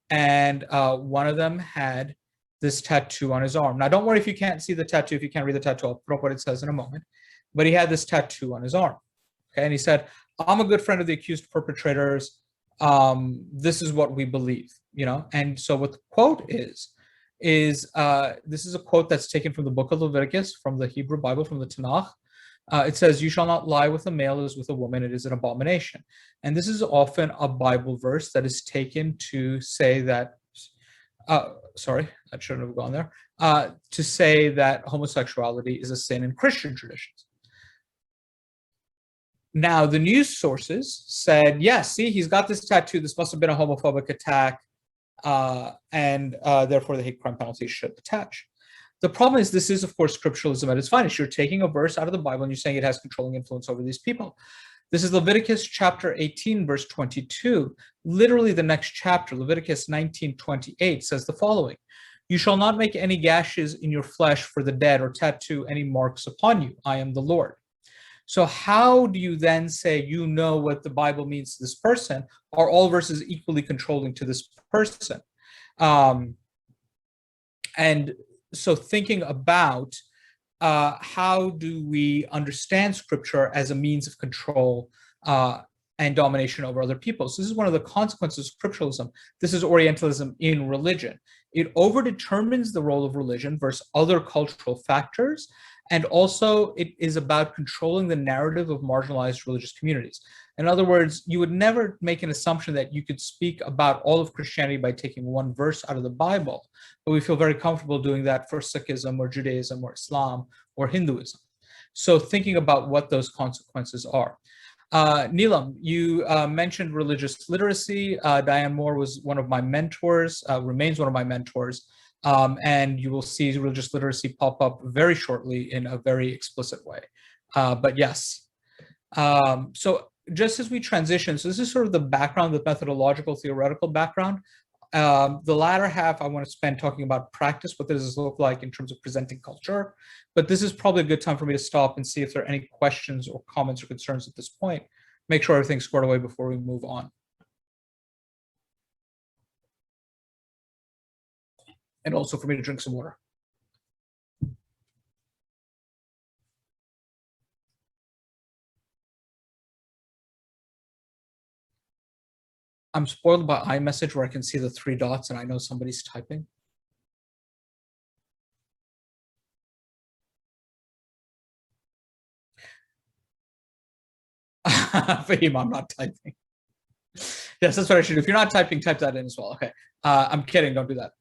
And one of them had this tattoo on his arm. Now, don't worry if you can't see the tattoo, if you can't read the tattoo, I'll put up what it says in a moment. But he had this tattoo on his arm. Okay, and he said, "I'm a good friend of the accused perpetrators. This is what we believe," And so what the quote is this is a quote that's taken from the book of Leviticus, from the Hebrew Bible, from the Tanakh. It says, "You shall not lie with a male as with a woman. It is an abomination." And this is often a Bible verse that is taken to say that, sorry, I shouldn't have gone there, to say that homosexuality is a sin in Christian traditions. Now, the news sources said, yes, see, he's got this tattoo. This must have been a homophobic attack, and therefore the hate crime penalty should attach. The problem is this is, of course, scripturalism at its finest. You're taking a verse out of the Bible and you're saying it has controlling influence over these people. This is Leviticus chapter 18, verse 22. Literally the next chapter, Leviticus 19:28, says the following: "You shall not make any gashes in your flesh for the dead or tattoo any marks upon you. I am the Lord." So how do you then say you know what the Bible means to this person? Are all verses equally controlling to this person? And so thinking about how do we understand scripture as a means of control and domination over other people? So this is one of the consequences of scripturalism. This is Orientalism in religion. It overdetermines the role of religion versus other cultural factors. And also it is about controlling the narrative of marginalized religious communities. In other words, you would never make an assumption that you could speak about all of Christianity by taking one verse out of the Bible, but we feel very comfortable doing that for Sikhism or Judaism or Islam or Hinduism. So thinking about what those consequences are. Neelam, you mentioned religious literacy. Diane Moore was one of my mentors, remains one of my mentors, and you will see religious literacy pop up very shortly in a very explicit way. But yes, so just as we transition, so this is sort of the background, the methodological, theoretical background. The latter half, I want to spend talking about practice, what does this look like in terms of presenting culture. But this is probably a good time for me to stop and see if there are any questions or comments or concerns at this point. Make sure everything's squared away before we move on. And also for me to drink some water. I'm spoiled by iMessage where I can see the 3 dots and I know somebody's typing. Fahim, I'm not typing. Yes, that's what I should do. If you're not typing, type that in as well. Okay. I'm kidding. Don't do that.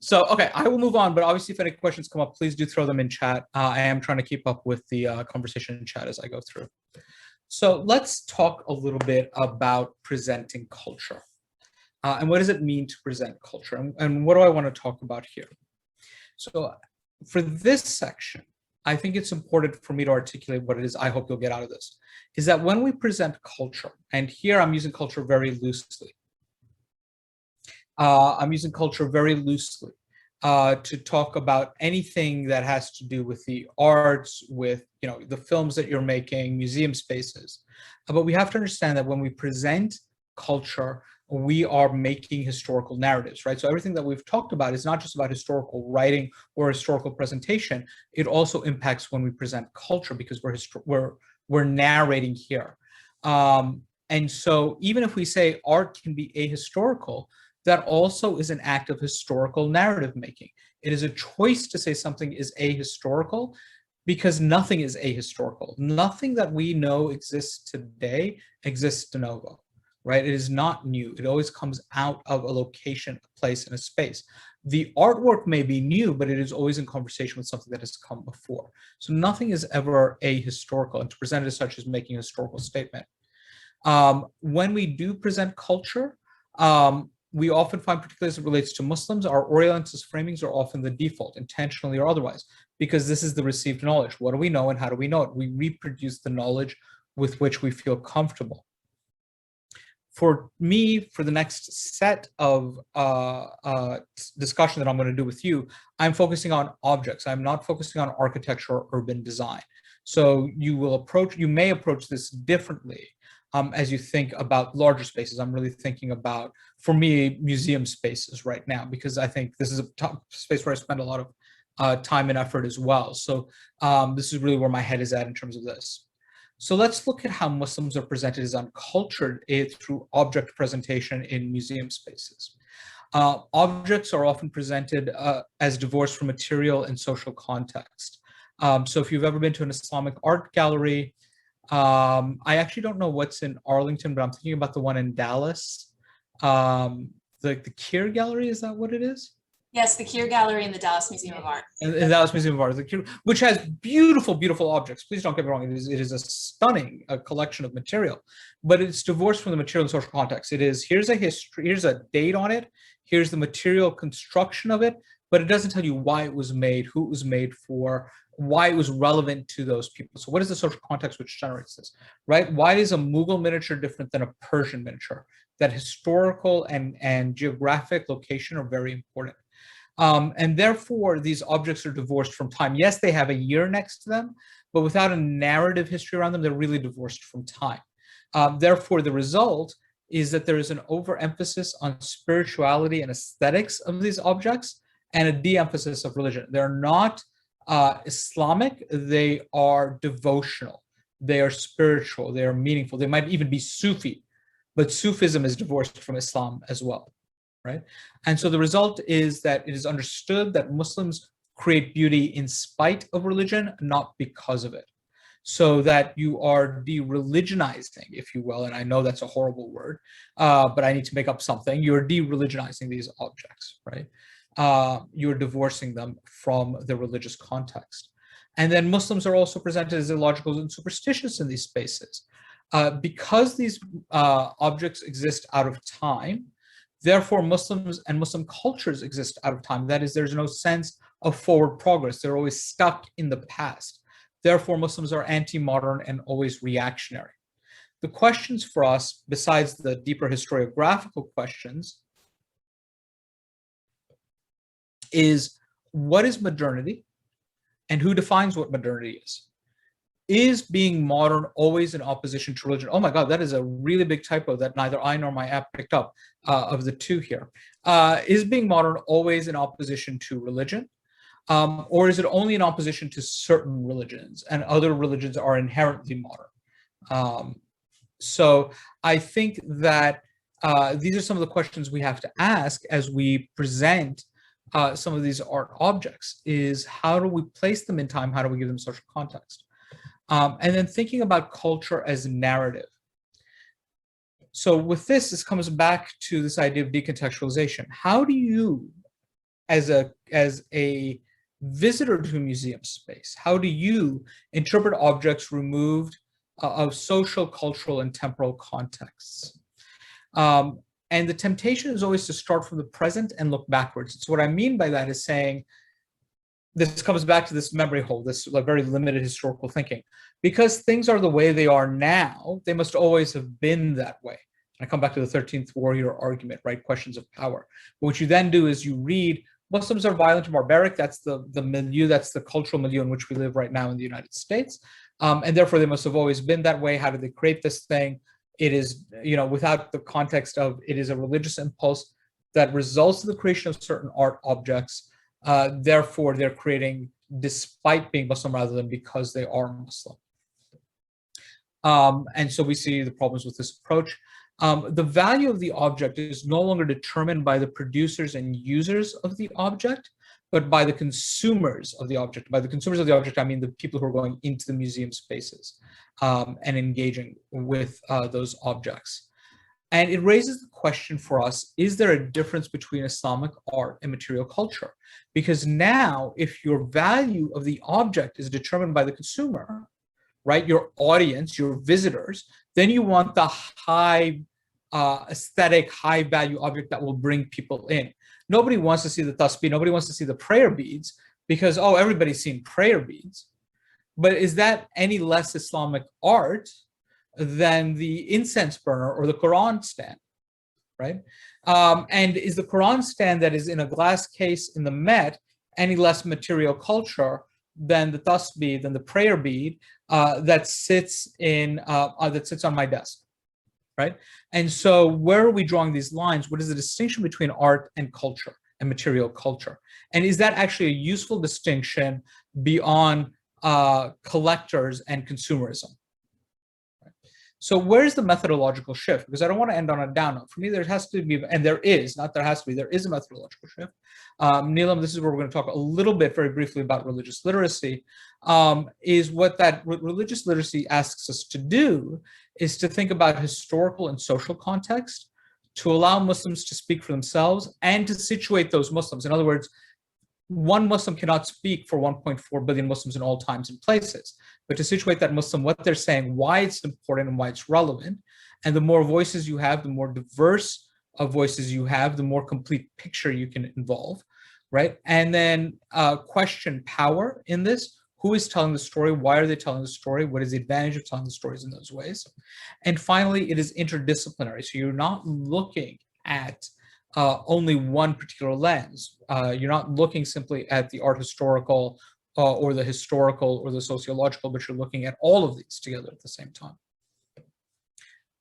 So, okay, I will move on, but obviously if any questions come up, please do throw them in chat. I am trying to keep up with the conversation in chat as I go through. So let's talk a little bit about presenting culture. And what does it mean to present culture? And what do I want to talk about here? So for this section, I think it's important for me to articulate what it is I hope you'll get out of this, is that when we present culture, and here I'm using culture very loosely, to talk about anything that has to do with the arts, with the films that you're making, museum spaces. But we have to understand that when we present culture, we are making historical narratives, right? So everything that we've talked about is not just about historical writing or historical presentation. It also impacts when we present culture because we're narrating here. And so even if we say art can be ahistorical, that also is an act of historical narrative making. It is a choice to say something is ahistorical because nothing is ahistorical. Nothing that we know exists today exists de novo, right? It is not new. It always comes out of a location, a place, and a space. The artwork may be new, but it is always in conversation with something that has come before. So nothing is ever ahistorical, and to present it as such is making a historical statement. When we do present culture, we often find, particularly as it relates to Muslims, our Orientalist framings are often the default, intentionally or otherwise, because this is the received knowledge. What do we know and how do we know it? We reproduce the knowledge with which we feel comfortable. For me, for the next set of discussion that I'm going to do with you, I'm focusing on objects. I'm not focusing on architecture or urban design. So you may approach this differently. As you think about larger spaces. I'm really thinking about, for me, museum spaces right now, because I think this is a space where I spend a lot of time and effort as well. So this is really where my head is at in terms of this. So let's look at how Muslims are presented as uncultured through object presentation in museum spaces. Objects are often presented as divorced from material and social context. So if you've ever been to an Islamic art gallery, I actually don't know what's in Arlington, but I'm thinking about the one in Dallas. The Keir Gallery, is that what it is? Yes, the Keir Gallery in the Dallas Museum of Art. In the Dallas Museum of Art, which has beautiful, beautiful objects. Please don't get me wrong. It is a stunning collection of material, but it's divorced from the material and social context. It is, here's a history, here's a date on it, here's the material construction of it, but it doesn't tell you why it was made, who it was made for, why it was relevant to those people. So what is the social context which generates this, right? Why is a Mughal miniature different than a Persian miniature? That historical and geographic location are very important. And therefore, these objects are divorced from time. Yes, they have a year next to them, but without a narrative history around them, they're really divorced from time. Therefore, the result is that there is an overemphasis on spirituality and aesthetics of these objects and a de-emphasis of religion. They're not Islamic, they are devotional, they are spiritual, they are meaningful. They might even be Sufi, but Sufism is divorced from Islam as well, right? And so the result is that it is understood that Muslims create beauty in spite of religion, not because of it. So that you are de-religionizing, if you will, and I know that's a horrible word, but I need to make up something. You're de-religionizing these objects, right? You're divorcing them from the religious context. And then Muslims are also presented as illogical and superstitious in these spaces. Because these objects exist out of time, therefore Muslims and Muslim cultures exist out of time. That is, there's no sense of forward progress. They're always stuck in the past. Therefore, Muslims are anti-modern and always reactionary. The questions for us, besides the deeper historiographical questions, is what is modernity and who defines what modernity is? Is being modern always in opposition to religion? Oh my God, that is a really big typo that neither I nor my app picked up of the two here. Is being modern always in opposition to religion? Or is it only in opposition to certain religions and other religions are inherently modern? So I think that these are some of the questions we have to ask as we present some of these art objects, is how do we place them in time? How do we give them social context? And then thinking about culture as narrative. So with this comes back to this idea of decontextualization. How do you, as a visitor to a museum space, how do you interpret objects removed of social, cultural, and temporal contexts? And the temptation is always to start from the present and look backwards. So what I mean by that is saying, this comes back to this memory hole, this very limited historical thinking. Because things are the way they are now, they must always have been that way. I come back to the 13th warrior argument, right? Questions of power. But what you then do is you read, Muslims are violent and barbaric. That's the milieu, that's the cultural milieu in which we live right now in the United States. And therefore they must have always been that way. How did they create this thing? It is, without the context of it is a religious impulse that results in the creation of certain art objects. Therefore they're creating despite being Muslim rather than because they are Muslim. And so we see the problems with this approach. The value of the object is no longer determined by the producers and users of the object, but by the consumers of the object. By the consumers of the object, I mean the people who are going into the museum spaces and engaging with those objects. And it raises the question for us, is there a difference between Islamic art and material culture? Because now, if your value of the object is determined by the consumer, right, your audience, your visitors, then you want the high aesthetic, high value object that will bring people in. Nobody wants to see the tasbih, nobody wants to see the prayer beads because, oh, everybody's seen prayer beads. But is that any less Islamic art than the incense burner or the Quran stand, right? And is the Quran stand that is in a glass case in the Met any less material culture than the tasbih, than the prayer bead that sits on my desk, right? And so where are we drawing these lines? What is the distinction between art and culture and material culture? And is that actually a useful distinction beyond collectors and consumerism? So where's the methodological shift? Because I don't want to end on a down note. For me, there has to be, and there is, not there has to be, there is a methodological shift. Neelam, this is where we're going to talk a little bit very briefly about religious literacy, is what that religious literacy asks us to do is to think about historical and social context, to allow Muslims to speak for themselves and to situate those Muslims. In other words, one Muslim cannot speak for 1.4 billion Muslims in all times and places, but to situate that Muslim, what they're saying, why it's important and why it's relevant. And the more voices you have, the more diverse of voices you have, the more complete picture you can involve, right? And then question power in this. Who is telling the story? Why are they telling the story? What is the advantage of telling the stories in those ways? And finally, it is interdisciplinary. So you're not looking at only one particular lens. You're not looking simply at the art historical or the historical or the sociological, but you're looking at all of these together at the same time.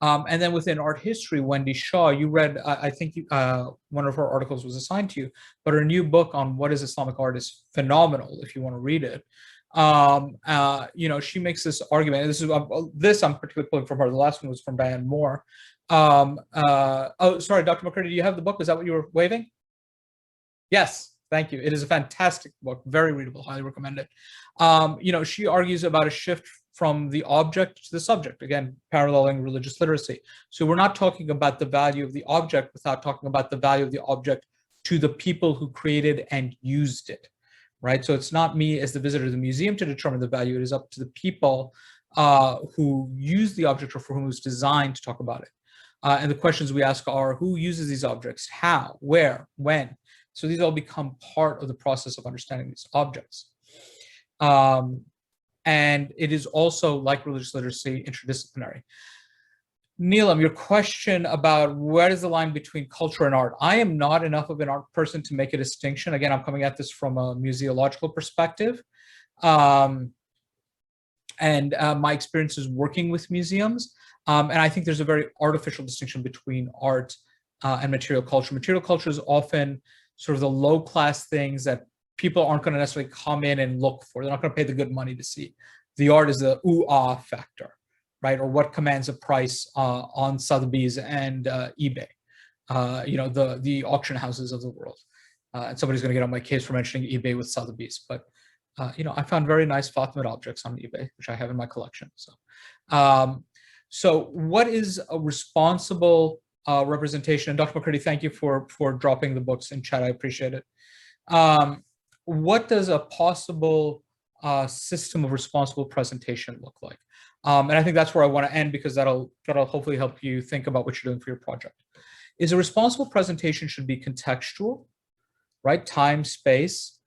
And then within art history, Wendy Shaw, you read, I think one of her articles was assigned to you, but her new book on what is Islamic art is phenomenal if you want to read it. She makes this argument, and this I'm particularly pulling from her. The last one was from Diane Moore. Oh, sorry, Dr. McCurdy, do you have the book? Is that what you were waving? Yes, thank you. It is a fantastic book, very readable, highly recommend it. She argues about a shift from the object to the subject, again, paralleling religious literacy. So we're not talking about the value of the object without talking about the value of the object to the people who created and used it, right? So it's not me as the visitor to the museum to determine the value. It is up to the people who use the object or for whom it was designed to talk about it. And the questions we ask are, who uses these objects, how, where, when? So these all become part of the process of understanding these objects. And it is also, like religious literacy, interdisciplinary. Neelam, your question about where is the line between culture and art. I am not enough of an art person to make a distinction. Again, I'm coming at this from a museological perspective. And my experience is working with museums. And I think there's a very artificial distinction between art and material culture. Material culture is often sort of the low-class things that people aren't going to necessarily come in and look for. They're not going to pay the good money to see. The art is the ooh-ah factor, right? Or what commands a price on Sotheby's and eBay, the auction houses of the world. And somebody's going to get on my case for mentioning eBay with Sotheby's. But, I found very nice Fatimid objects on eBay, which I have in my collection. So what is a responsible representation? And Dr. McCurdy, thank you for dropping the books in chat. I appreciate it. What does a possible system of responsible presentation look like? And I think that's where I want to end, because that'll hopefully help you think about what you're doing for your project. Is a responsible presentation should be contextual, right? Time, space,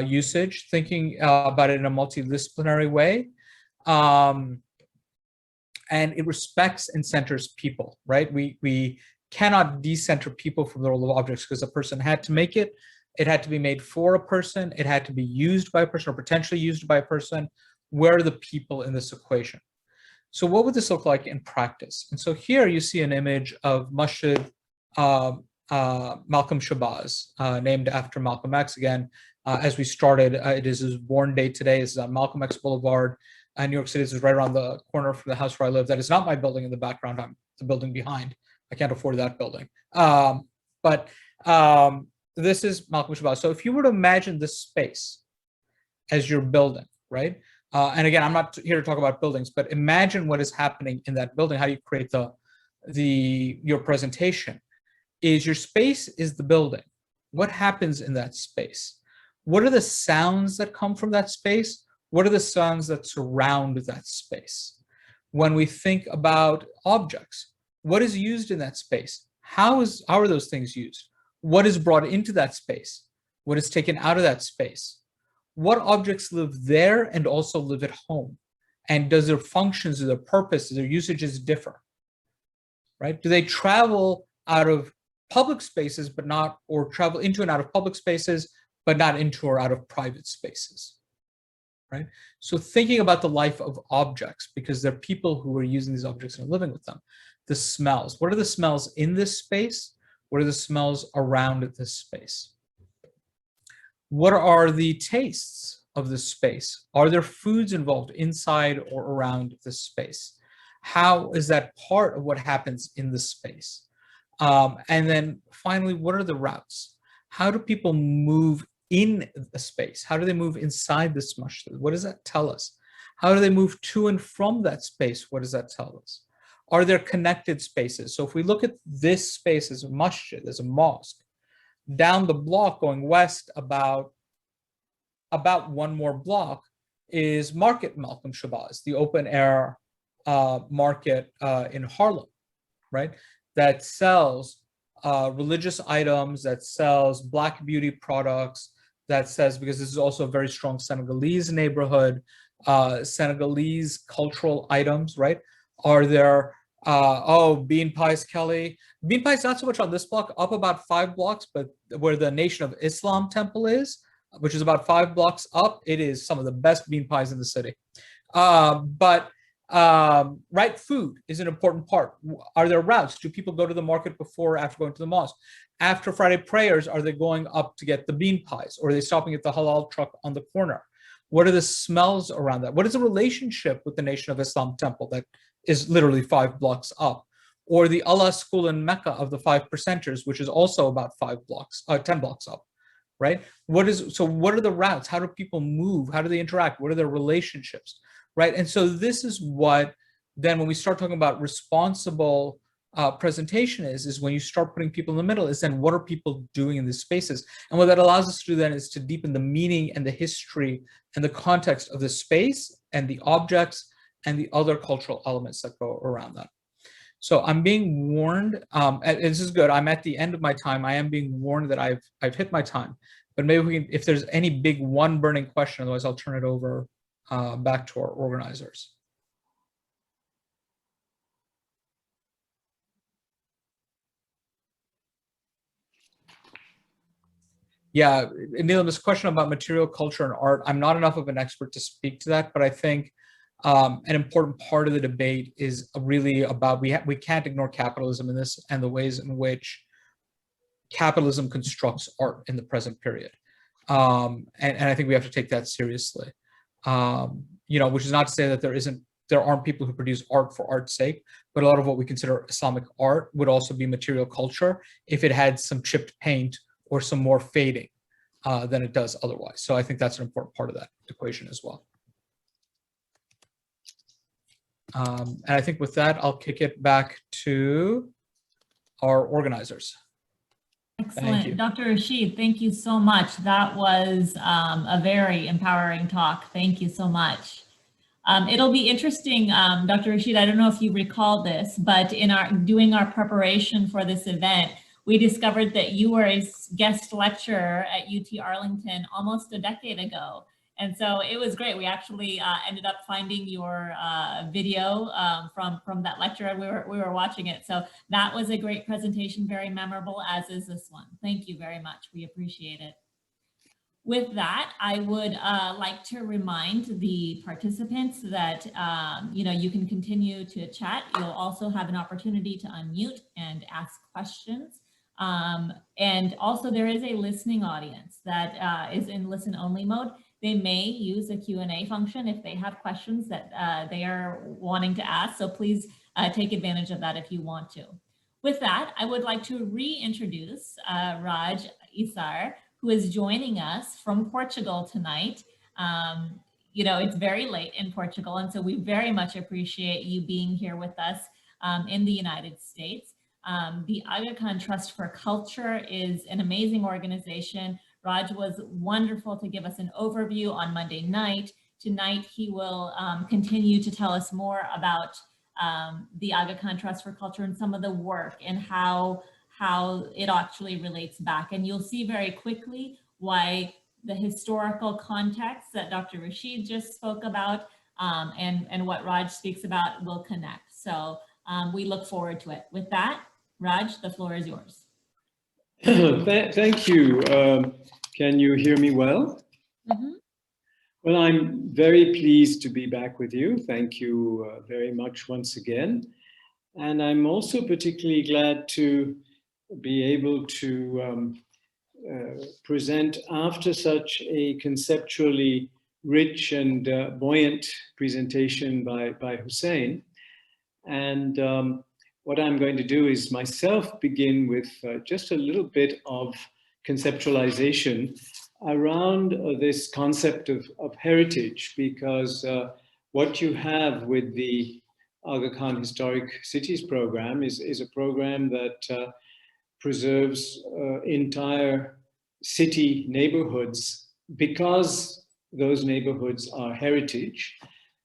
usage, thinking about it in a multidisciplinary way. And it respects and centers people, right? We cannot decenter people from the role of objects, because a person had to make it. It had to be made for a person. It had to be used by a person or potentially used by a person. Where are the people in this equation? So what would this look like in practice? And so here you see an image of Masjid Malcolm Shabazz, named after Malcolm X. Again, as we started, it is his born day today. This is on Malcolm X Boulevard. New York City. This is right around the corner from the house where I live. That is not my building in the background. I'm the building behind. I can't afford that building. But this is Malcolm Shabazz. So if you were to imagine this space as your building, right? And again, I'm not here to talk about buildings, but imagine what is happening in that building. How do you create your presentation? Is your space is the building. What happens in that space? What are the sounds that come from that space? What are the sounds that surround that space? When we think about objects, what is used in that space? How are those things used? What is brought into that space? What is taken out of that space? What objects live there and also live at home? And does their functions, their purpose, their usages differ? Right? Do they travel out of public spaces, but not, or travel into and out of public spaces, but not into or out of private spaces? Right? So thinking about the life of objects, because there are people who are using these objects and living with them. The smells. What are the smells in this space? What are the smells around this space? What are the tastes of this space? Are there foods involved inside or around this space? How is that part of what happens in the space? And then finally, what are the routes? How do people move in a space? How do they move inside this masjid? What does that tell us? How do they move to and from that space? What does that tell us? Are there connected spaces? So if we look at this space as a masjid, as a mosque, down the block going west about one more block is Market Malcolm Shabazz, the open air market in Harlem, right? That sells religious items, that sells Black beauty products, that says, because this is also a very strong Senegalese neighborhood, Senegalese cultural items, right? Are there, bean pies, Kelly. Bean pies, not so much on this block, up about 5 blocks, but where the Nation of Islam temple is, which is about 5 blocks up, it is some of the best bean pies in the city. But Right? Food is an important part. Are there routes? Do people go to the market before or after going to the mosque? After Friday prayers, are they going up to get the bean pies? Or are they stopping at the halal truck on the corner? What are the smells around that? What is the relationship with the Nation of Islam temple that is literally 5 blocks up? Or the Allah school in Mecca of the 5 percenters, which is also about 10 blocks up, right? What are the routes? How do people move? How do they interact? What are their relationships, right? And so this is what then when we start talking about responsible presentation is when you start putting people in the middle, is then what are people doing in these spaces? And what that allows us to do then is to deepen the meaning and the history and the context of the space and the objects and the other cultural elements that go around that. So I'm being warned, and this is good, I'm at the end of my time. I am being warned that I've hit my time, but maybe we can, if there's any big one burning question, otherwise I'll turn it over back to our organizers. Yeah, Neelam, this question about material culture and art, I'm not enough of an expert to speak to that, but I think an important part of the debate is really about, we can't ignore capitalism in this and the ways in which capitalism constructs art in the present period. And I think we have to take that seriously. Which is not to say that there aren't people who produce art for art's sake, but a lot of what we consider Islamic art would also be material culture if it had some chipped paint or some more fading than it does otherwise. So I think that's an important part of that equation as well. And I think with that, I'll kick it back to our organizers. Excellent. Dr. Rashid, thank you so much. That was a very empowering talk. Thank you so much. It'll be interesting, Dr. Rashid, I don't know if you recall this, but in doing our preparation for this event, we discovered that you were a guest lecturer at UT Arlington almost a decade ago. And so it was great. We actually ended up finding your video from that lecture, and we were watching it. So that was a great presentation, very memorable, as is this one. Thank you very much. We appreciate it. With that, I would like to remind the participants that you can continue to chat. You'll also have an opportunity to unmute and ask questions. And also there is a listening audience that is in listen only mode. They may use a Q&A function if they have questions that they are wanting to ask. So please take advantage of that if you want to. With that, I would like to reintroduce Raj Isar, who is joining us from Portugal tonight. It's very late in Portugal, and so we very much appreciate you being here with us in the United States. The Aga Khan Trust for Culture is an amazing organization. Raj was wonderful to give us an overview on Monday night. Tonight, he will continue to tell us more about the Aga Khan Trust for Culture and some of the work and how it actually relates back. And you'll see very quickly why the historical context that Dr. Rashid just spoke about and what Raj speaks about will connect. So we look forward to it. With that, Raj, the floor is yours. Thank you. Can you hear me well? Mm-hmm. Well, I'm very pleased to be back with you. Thank you very much once again. And I'm also particularly glad to be able to present after such a conceptually rich and buoyant presentation by Hussein. And what I'm going to do is myself begin with just a little bit of conceptualization around this concept of heritage, because what you have with the Aga Khan Historic Cities program is a program that preserves entire city neighborhoods because those neighborhoods are heritage.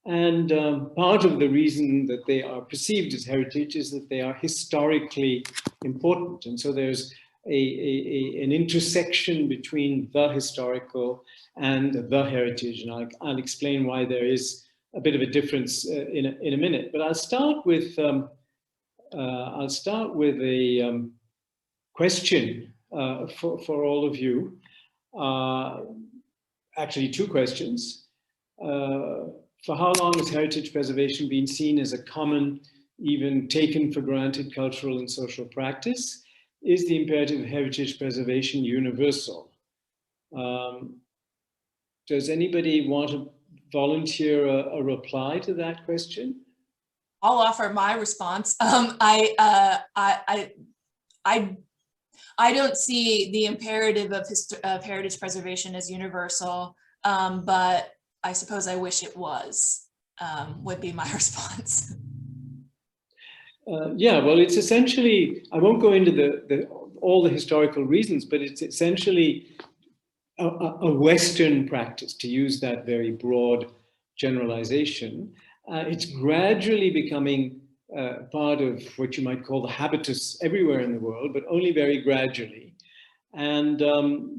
And part of the reason that they are perceived as heritage is that they are historically important. And so there's an intersection between the historical and the heritage. And I'll explain why there is a bit of a difference in a minute. But I'll start with a question for all of you. Actually, two questions. for how long has heritage preservation been seen as a common, even taken for granted cultural and social practice? Is the imperative of heritage preservation universal? Does anybody want to volunteer a reply to that question? I'll offer my response. I don't see the imperative of heritage preservation as universal, but I suppose I wish it was, would be my response. Yeah, well, it's essentially, I won't go into all the historical reasons, but it's essentially a Western practice, to use that very broad generalization. It's gradually becoming part of what you might call the habitus everywhere in the world, but only very gradually. And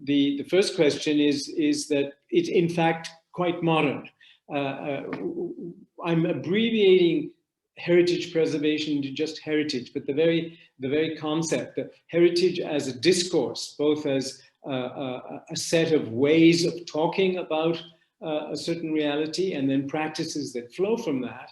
the first question is that it's in fact quite modern. I'm abbreviating heritage preservation to just heritage, but the very concept, that heritage as a discourse, both as a set of ways of talking about a certain reality, and then practices that flow from that.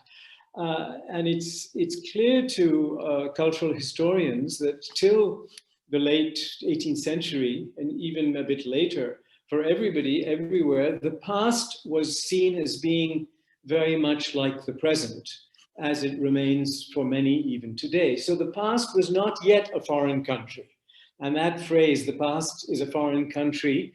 And it's clear to cultural historians that till the late 18th century, and even a bit later, for everybody, everywhere, the past was seen as being very much like the present, as it remains for many even today. So the past was not yet a foreign country. And that phrase, the past is a foreign country,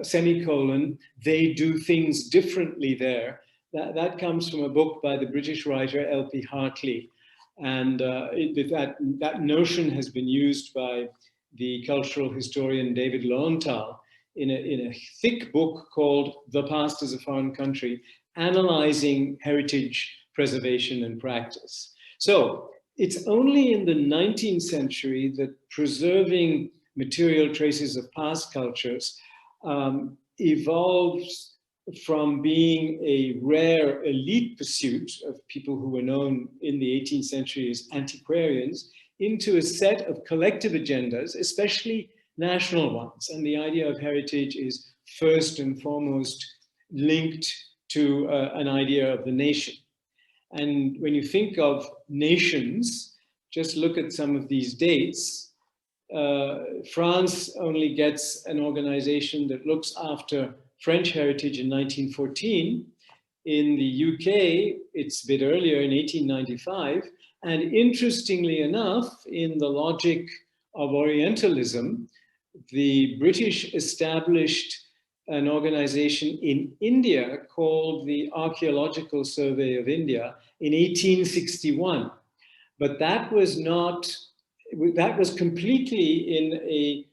semicolon, they do things differently there, that comes from a book by the British writer L.P. Hartley. And that notion has been used by the cultural historian David Lowenthal in a thick book called The Past is a Foreign Country, analyzing heritage preservation and practice. So it's only in the 19th century that preserving material traces of past cultures evolves from being a rare elite pursuit of people who were known in the 18th century as antiquarians into a set of collective agendas, especially national ones. And the idea of heritage is first and foremost linked to an idea of the nation. And when you think of nations, just look at some of these dates. France only gets an organization that looks after French heritage in 1914. In the UK, it's a bit earlier, in 1895. And interestingly enough, in the logic of Orientalism, the British established an organization in India called the Archaeological Survey of India in 1861. But that was completely in a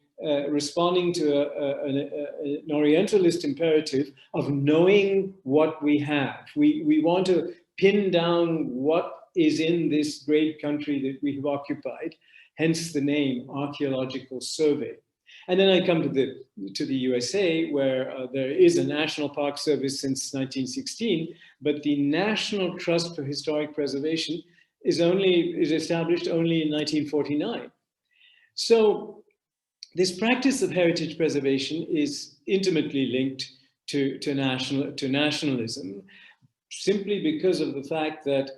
responding to an Orientalist imperative of knowing what we have. We want to pin down what is in this great country that we have occupied, hence the name Archaeological Survey. And then I come to the USA, where there is a National Park Service since 1916, but the National Trust for Historic Preservation is established only in 1949. So this practice of heritage preservation is intimately linked to nationalism, simply because of the fact that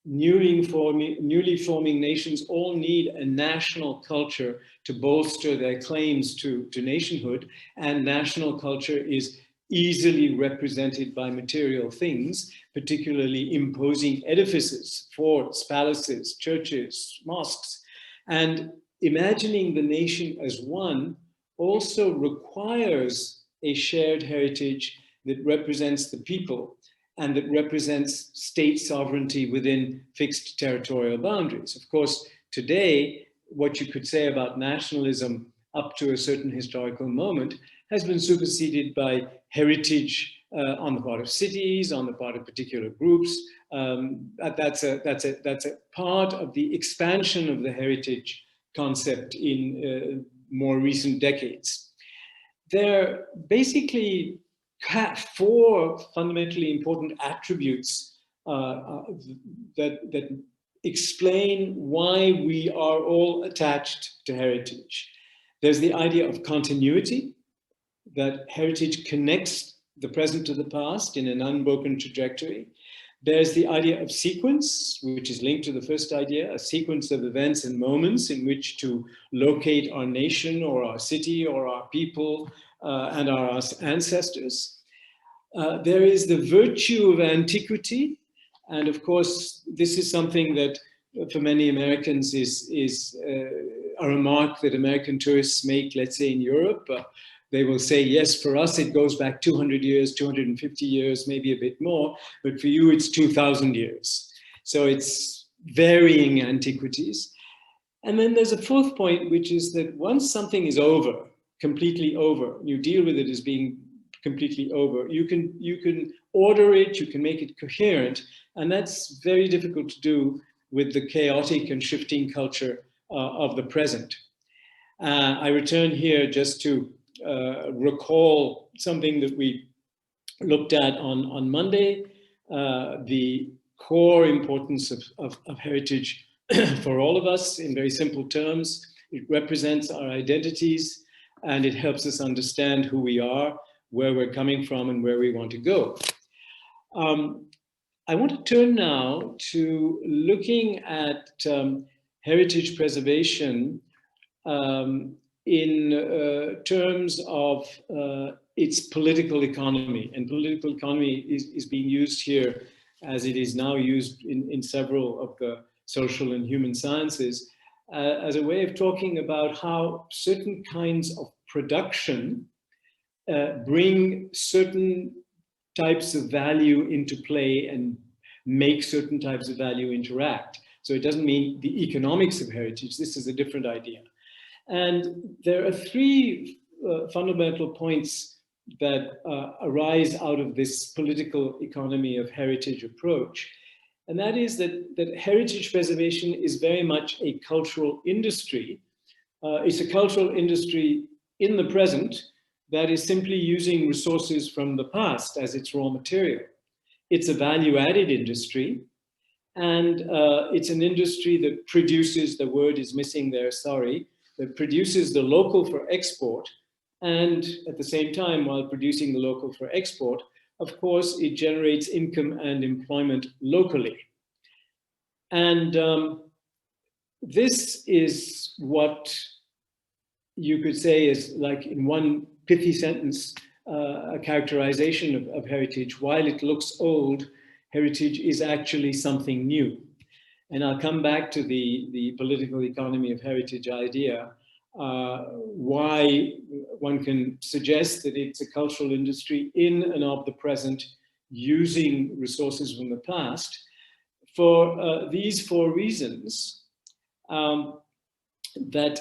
newly forming nations all need a national culture to bolster their claims to nationhood, and national culture is easily represented by material things, particularly imposing edifices, forts, palaces, churches, mosques. And imagining the nation as one also requires a shared heritage that represents the people and that represents state sovereignty within fixed territorial boundaries. Of course, today, what you could say about nationalism up to a certain historical moment has been superseded by heritage on the part of cities, on the part of particular groups. That's a part of the expansion of the heritage concept in more recent decades. There basically four fundamentally important attributes that explain why we are all attached to heritage. There's the idea of continuity, that heritage connects the present to the past in an unbroken trajectory. There's the idea of sequence, which is linked to the first idea, a sequence of events and moments in which to locate our nation or our city or our people and our ancestors. There is the virtue of antiquity. And of course, this is something that for many Americans is a remark that American tourists make, let's say in Europe. They will say, yes, for us, it goes back 200 years, 250 years, maybe a bit more, but for you, it's 2000 years. So it's varying antiquities. And then there's a fourth point, which is that once something is over, completely over, you deal with it as being completely over, you can order it, you can make it coherent, and that's very difficult to do with the chaotic and shifting culture of the present. I return here just to recall something that we looked at on Monday, the core importance of heritage for all of us in very simple terms. It represents our identities and it helps us understand who we are, where we're coming from and where we want to go. I want to turn now to looking at heritage preservation in terms of its political economy. And political economy is being used here as it is now used in several of the social and human sciences as a way of talking about how certain kinds of production bring certain types of value into play and make certain types of value interact. So it doesn't mean the economics of heritage. This is a different idea. And there are three fundamental points that arise out of this political economy of heritage approach. And that is that heritage preservation is very much a cultural industry. It's a cultural industry in the present that is simply using resources from the past as its raw material. It's a value-added industry, and it's an industry that produces, the word is missing there, sorry, that produces the local for export, and at the same time, while producing the local for export, of course, it generates income and employment locally. And this is what you could say is, like, in one pithy sentence, a characterization of heritage. While it looks old, heritage is actually something new. And I'll come back to the political economy of heritage idea, why one can suggest that it's a cultural industry in and of the present, using resources from the past. For these four reasons, that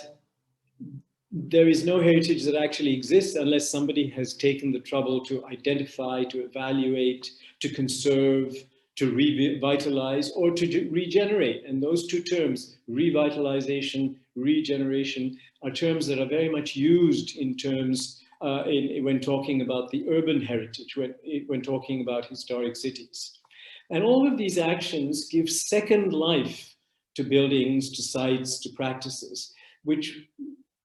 there is no heritage that actually exists unless somebody has taken the trouble to identify, to evaluate, to conserve, to revitalize, or to regenerate. And those two terms, revitalization, regeneration, are terms that are very much used in terms when talking about the urban heritage, when talking about historic cities. And all of these actions give second life to buildings, to sites, to practices, which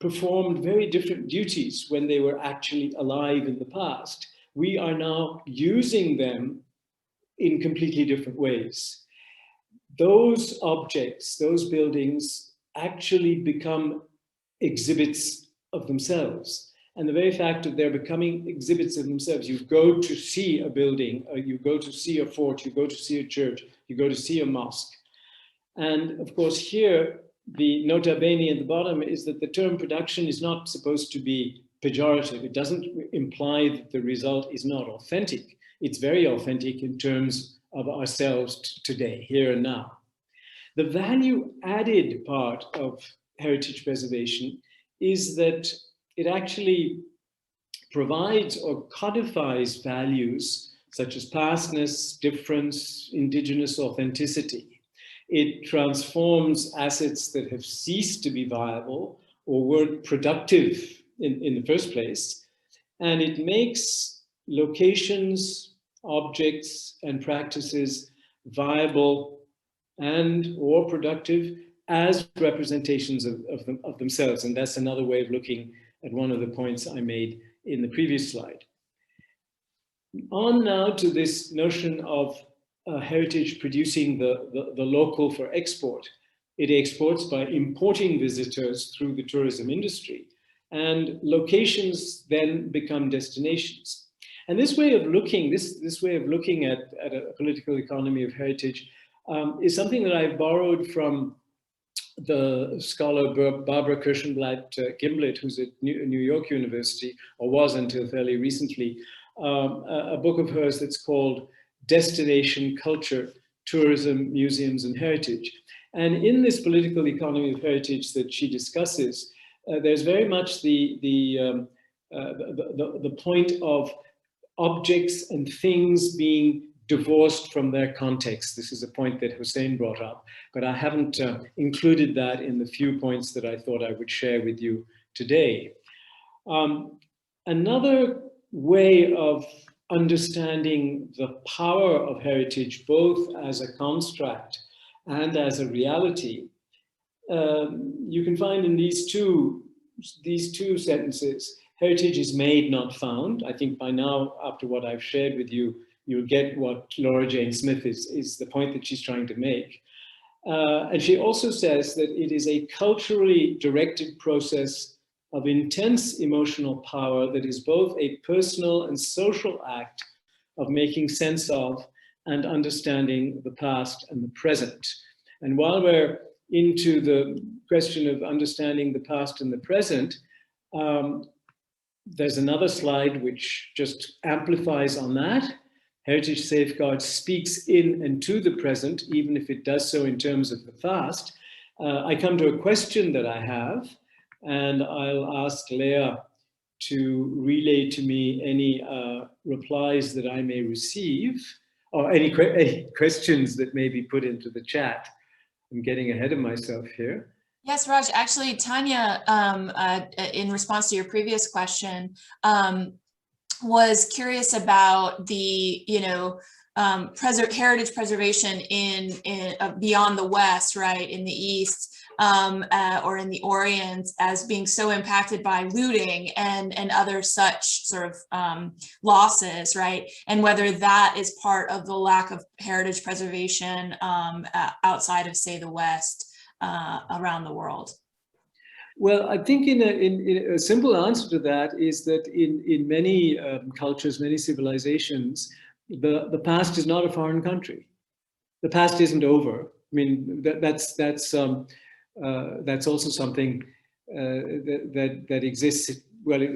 performed very different duties when they were actually alive in the past. We are now using them in completely different ways. Those objects, those buildings, actually become exhibits of themselves. And the very fact that they're becoming exhibits of themselves, you go to see a building, or you go to see a fort, you go to see a church, you go to see a mosque. And of course here, the nota bene at the bottom is that the term production is not supposed to be pejorative. It doesn't imply that the result is not authentic. It's very authentic in terms of ourselves today, here and now. The value added part of heritage preservation is that it actually provides or codifies values such as pastness, difference, indigenous authenticity. It transforms assets that have ceased to be viable or weren't productive in the first place, and it makes locations, objects, and practices viable and or productive as representations of themselves. And that's another way of looking at one of the points I made in the previous slide. On now to this notion of heritage producing the local for export. It exports by importing visitors through the tourism industry, and locations then become destinations. And this way of looking, this way of looking at a political economy of heritage is something that I've borrowed from the scholar Barbara Kirschenblatt Gimblett, who's at New York University, or was until fairly recently, a book of hers that's called Destination Culture, Tourism, Museums, and Heritage. And in this political economy of heritage that she discusses, there's very much the point of objects and things being divorced from their context. This is a point that Hussein brought up, but I haven't included that in the few points that I thought I would share with you today. Another way of understanding the power of heritage, both as a construct and as a reality, you can find in these two sentences. Heritage is made, not found. I think by now, after what I've shared with you, you'll get what Laura Jane Smith is the point that she's trying to make. And she also says that it is a culturally directed process of intense emotional power that is both a personal and social act of making sense of and understanding the past and the present. And while we're into the question of understanding the past and the present, there's another slide which just amplifies on that. Heritage Safeguard speaks in and to the present, even if it does so in terms of the past. I come to a question that I have, and I'll ask Leah to relay to me any replies that I may receive, or any questions that may be put into the chat. I'm getting ahead of myself here. Yes, Raj, actually, Tanya, in response to your previous question, was curious about the, heritage preservation in beyond the West, right, in the East, or in the Orient, as being so impacted by looting and other such sort of losses, right? And whether that is part of the lack of heritage preservation outside of, say, the West, around the world. Well, I think in a simple answer to that is that in many cultures, many civilizations, the past is not a foreign country. The past isn't over. I mean, that's also something that exists. Well,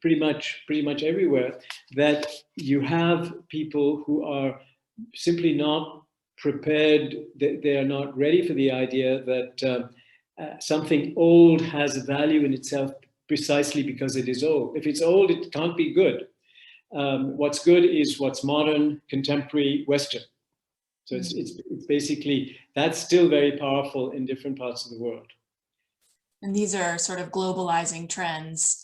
pretty much everywhere. That you have people who are simply not prepared. They are not ready for the idea that something old has a value in itself precisely because it is old. If it's old, it can't be good. What's good is what's modern, contemporary, Western. So it's basically, that's still very powerful in different parts of the world. And these are sort of globalizing trends.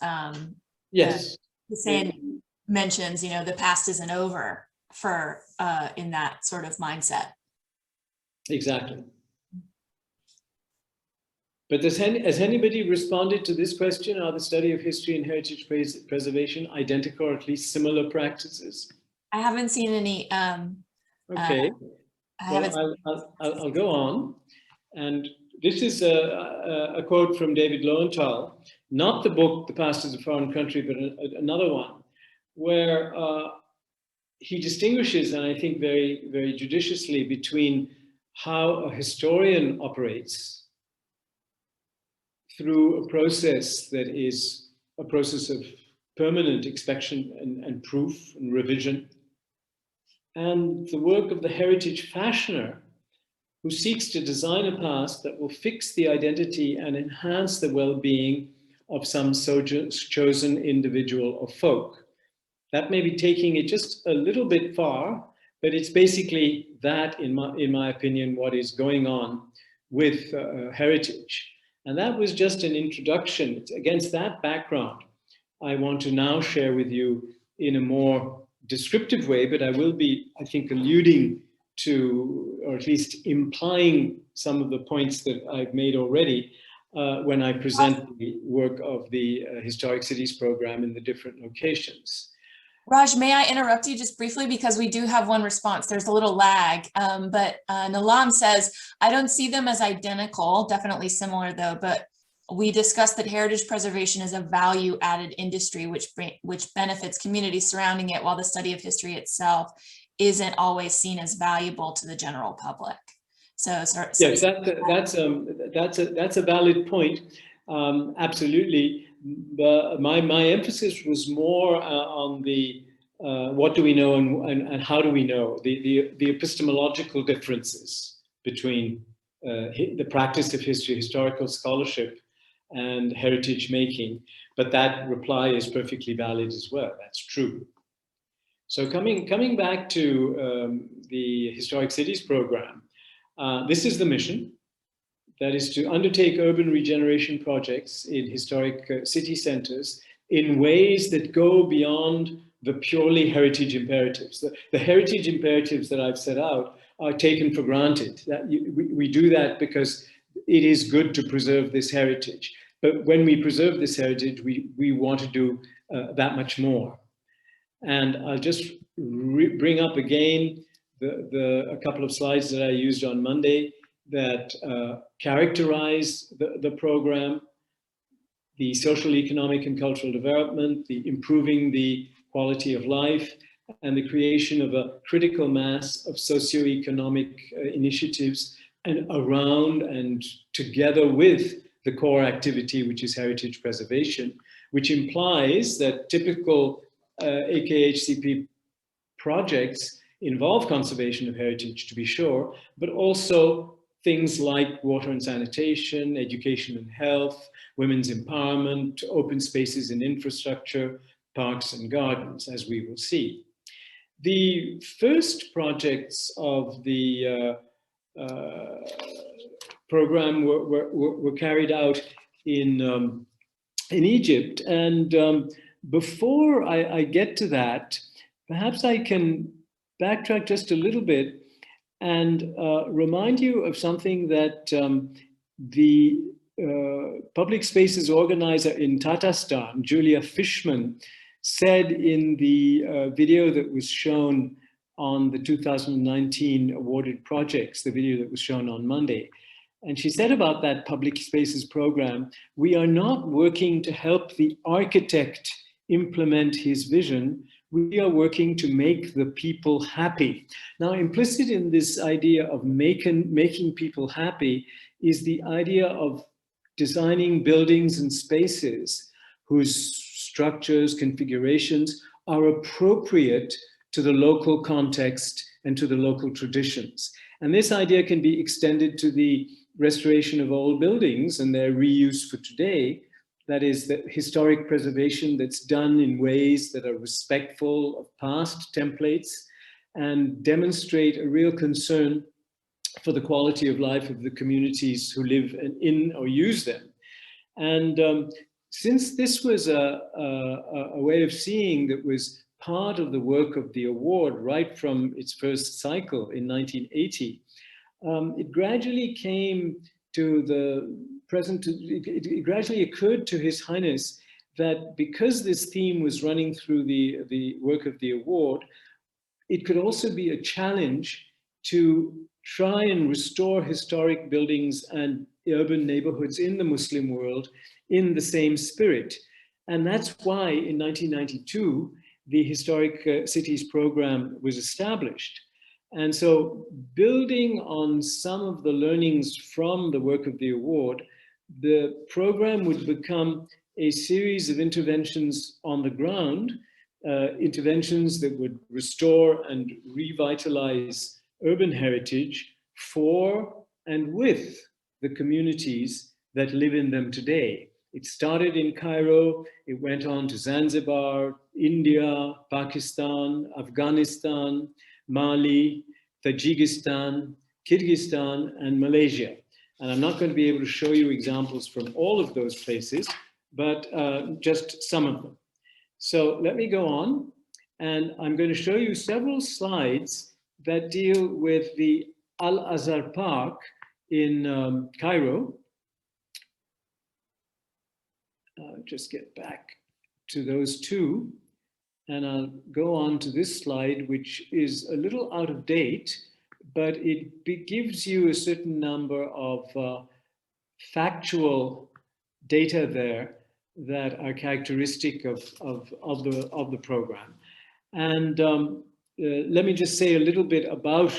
Yes. Hussein mentions, the past isn't over for in that sort of mindset. Exactly. But has anybody responded to this question? Are the study of history and heritage preservation identical or at least similar practices? I haven't seen any. Okay. I'll go on. And this is a quote from David Lowenthal, not the book, The Past is a Foreign Country, but another one, where he distinguishes, and I think very, very judiciously, between how a historian operates through a process that is a process of permanent inspection and proof and revision, and the work of the heritage fashioner who seeks to design a past that will fix the identity and enhance the well-being of some chosen individual or folk. That may be taking it just a little bit far, but it's basically that, in my opinion, what is going on with heritage. And that was just an introduction. It's against that background, I want to now share with you in a more descriptive way, but I will be, I think, alluding to, or at least implying some of the points that I've made already when I present the work of the Historic Cities program in the different locations. Raj, may I interrupt you just briefly because we do have one response. There's a little lag, but Nalam says, I don't see them as identical, definitely similar though, but we discussed that heritage preservation is a value-added industry which benefits communities surrounding it, while the study of history itself isn't always seen as valuable to the general public. So yes, that's a valid point. Absolutely. But my emphasis was more on the what do we know and how do we know, the epistemological differences between the practice of history, historical scholarship, and heritage making. But that reply is perfectly valid as well. That's true. So coming back to the Historic Cities program, this is the mission. That is to undertake urban regeneration projects in historic city centers in ways that go beyond the purely heritage imperatives. The heritage imperatives that I've set out are taken for granted. That we do that because it is good to preserve this heritage. But when we preserve this heritage, we want to do that much more. And I'll just bring up again a couple of slides that I used on Monday that characterize the program, the social, economic, and cultural development, the improving the quality of life, and the creation of a critical mass of socioeconomic initiatives and around and together with the core activity, which is heritage preservation, which implies that typical AKHCP projects involve conservation of heritage, to be sure, but also things like water and sanitation, education and health, women's empowerment, open spaces and infrastructure, parks and gardens, as we will see. The first projects of the program were carried out in Egypt. And before I get to that, perhaps I can backtrack just a little bit and remind you of something that the public spaces organizer in Tatarstan, Julia Fishman, said in the video that was shown on the 2019 awarded projects, the video that was shown on Monday. And she said about that public spaces program, we are not working to help the architect implement his vision. We are working to make the people happy. Now, implicit in this idea of making people happy is the idea of designing buildings and spaces whose structures, configurations are appropriate to the local context and to the local traditions. And this idea can be extended to the restoration of old buildings and their reuse for today. That is the historic preservation that's done in ways that are respectful of past templates and demonstrate a real concern for the quality of life of the communities who live in or use them. And since this was a way of seeing that was part of the work of the award right from its first cycle in 1980, it gradually came to the present, it gradually occurred to His Highness that because this theme was running through the work of the award, it could also be a challenge to try and restore historic buildings and urban neighborhoods in the Muslim world in the same spirit. And that's why in 1992, the Historic Cities program was established. And so building on some of the learnings from the work of the award, the program would become a series of interventions on the ground, interventions that would restore and revitalize urban heritage for and with the communities that live in them today. It started in Cairo, it went on to Zanzibar, India, Pakistan, Afghanistan, Mali, Tajikistan, Kyrgyzstan, and Malaysia. And I'm not going to be able to show you examples from all of those places, but just some of them. So let me go on, and I'm going to show you several slides that deal with the Al-Azhar Park in Cairo. Just get back to those two. And I'll go on to this slide, which is a little out of date, but it gives you a certain number of factual data there that are characteristic of the program. And let me just say a little bit about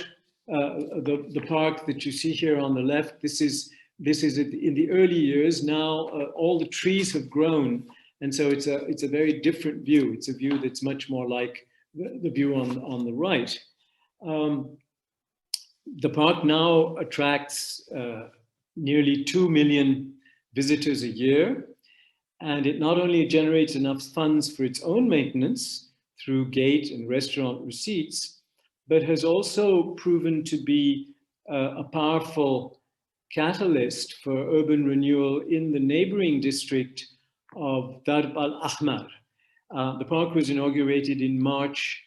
the park that you see here on the left. This is in the early years. Now all the trees have grown, and so it's a very different view. It's a view that's much more like the view on the right. The park now attracts nearly 2 million visitors a year, and it not only generates enough funds for its own maintenance through gate and restaurant receipts, but has also proven to be a powerful catalyst for urban renewal in the neighboring district of Darb al-Ahmar. The park was inaugurated in March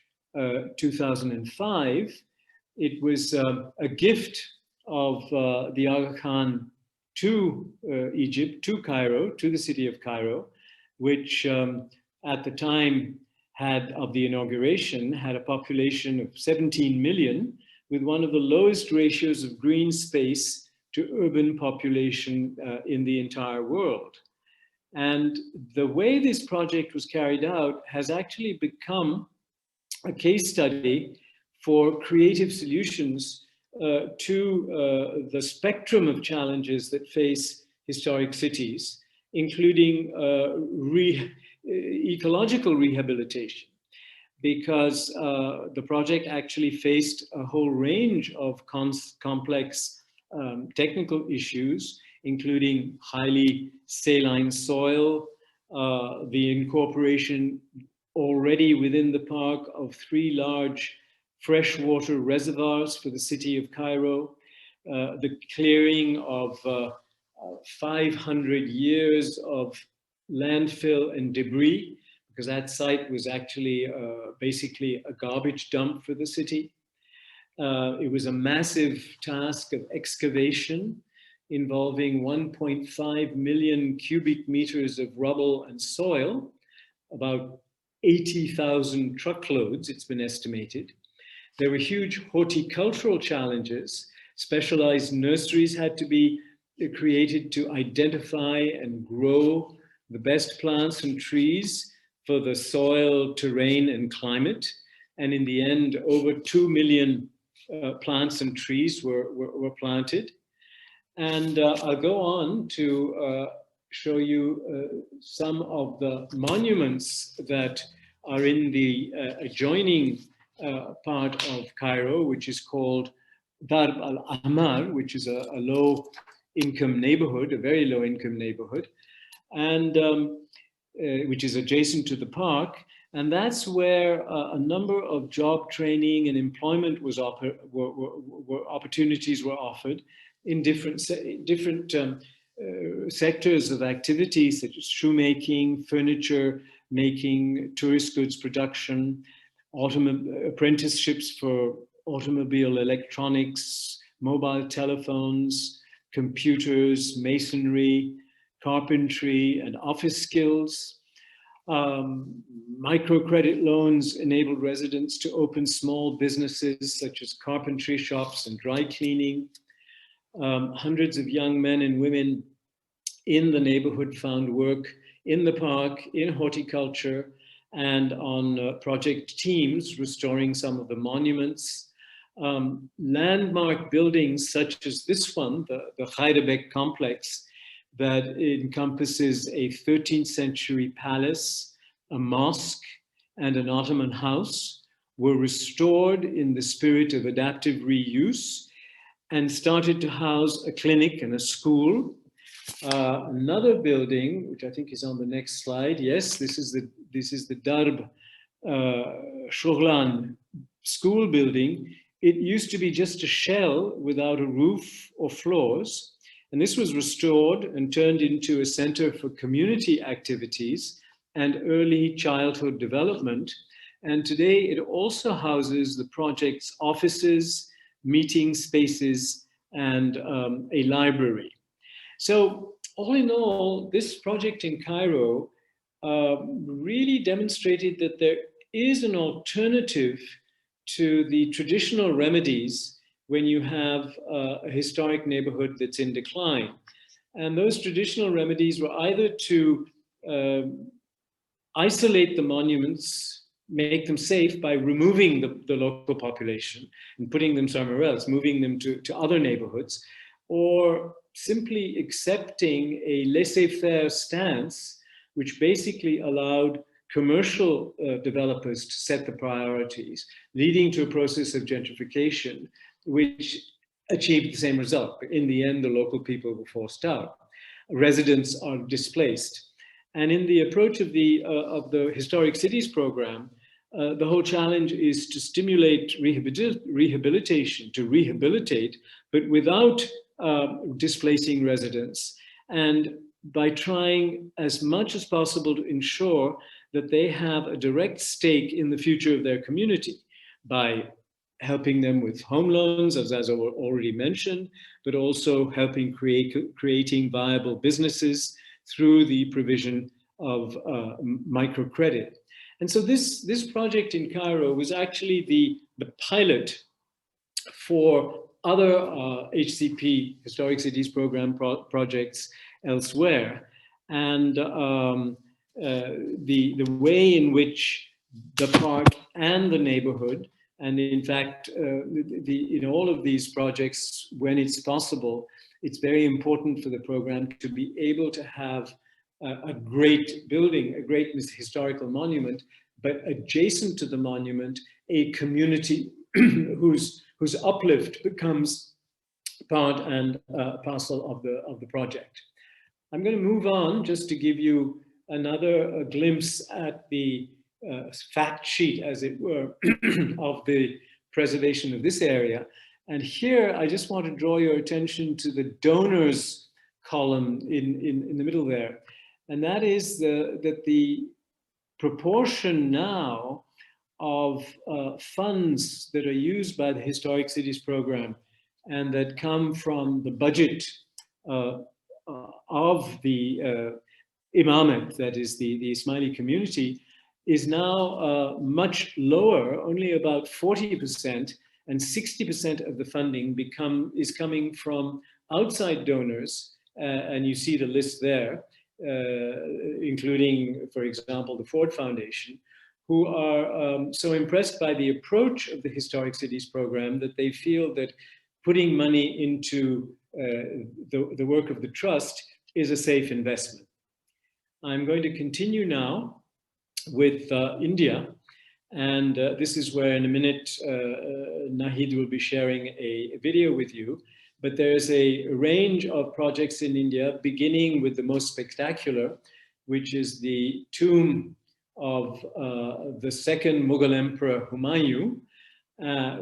2005. It was a gift of the Aga Khan to Egypt, to Cairo, to the city of Cairo, which at the time of the inauguration had a population of 17 million, with one of the lowest ratios of green space to urban population in the entire world. And the way this project was carried out has actually become a case study for creative solutions to the spectrum of challenges that face historic cities, including ecological rehabilitation, because the project actually faced a whole range of complex technical issues, including highly saline soil, the incorporation already within the park of 3 large freshwater reservoirs for the city of Cairo, the clearing of 500 years of landfill and debris, because that site was actually basically a garbage dump for the city. It was a massive task of excavation involving 1.5 million cubic meters of rubble and soil, about 80,000 truckloads, it's been estimated. There were huge horticultural challenges. Specialized nurseries had to be created to identify and grow the best plants and trees for the soil, terrain, and climate. And in the end, over 2 million plants and trees were planted. And I'll go on to show you some of the monuments that are in the adjoining part of Cairo, which is called Darb al-Ahmar, which is a low-income neighborhood, a very low-income neighborhood, and which is adjacent to the park. And that's where a number of job training and employment was opportunities were offered in different sectors of activity, such as shoemaking, furniture making, tourist goods production, apprenticeships for automobile electronics, mobile telephones, computers, masonry, carpentry, and office skills. Microcredit loans enabled residents to open small businesses such as carpentry shops and dry cleaning. Hundreds of young men and women in the neighborhood found work in the park, in horticulture, and on project teams restoring some of the monuments. Landmark buildings such as this one, the Khairebek complex, that encompasses a 13th century palace, a mosque, and an Ottoman house, were restored in the spirit of adaptive reuse and started to house a clinic and a school. Another building, which I think is on the next slide. Yes, this is the Darb Shoghlan school building. It used to be just a shell without a roof or floors. And this was restored and turned into a center for community activities and early childhood development. And today it also houses the project's offices, meeting spaces, and a library. So all in all, this project in Cairo really demonstrated that there is an alternative to the traditional remedies when you have a historic neighborhood that's in decline. And those traditional remedies were either to isolate the monuments, make them safe by removing the local population and putting them somewhere else, moving them to other neighborhoods, or simply accepting a laissez-faire stance, which basically allowed commercial developers to set the priorities, leading to a process of gentrification, which achieved the same result. In the end, the local people were forced out. Residents are displaced. And in the approach of the Historic Cities program, the whole challenge is to stimulate rehabilitation, to rehabilitate, but without displacing residents, and by trying as much as possible to ensure that they have a direct stake in the future of their community by helping them with home loans, as I already mentioned, but also helping creating viable businesses through the provision of microcredit. And so this project in Cairo was actually the pilot for other HCP, Historic Cities Program projects elsewhere. And the way in which the park and the neighborhood, and in fact, in all of these projects, when it's possible, it's very important for the program to be able to have a great building, a great historical monument, but adjacent to the monument, a community whose uplift becomes part and parcel of the project. I'm going to move on just to give you another glimpse at the fact sheet, as it were, of the preservation of this area. And here, I just want to draw your attention to the donors column in the middle there. And that is that the proportion now of funds that are used by the Historic Cities program and that come from the budget of the imamate, that is the Ismaili community, is now much lower, only about 40%, and 60% of the funding is coming from outside donors, and you see the list there, including, for example, the Ford Foundation, who are so impressed by the approach of the Historic Cities program that they feel that putting money into the work of the trust is a safe investment. I'm going to continue now with India, and this is where in a minute Nahid will be sharing a video with you. But there's a range of projects in India, beginning with the most spectacular, which is the tomb of the second Mughal Emperor Humayun,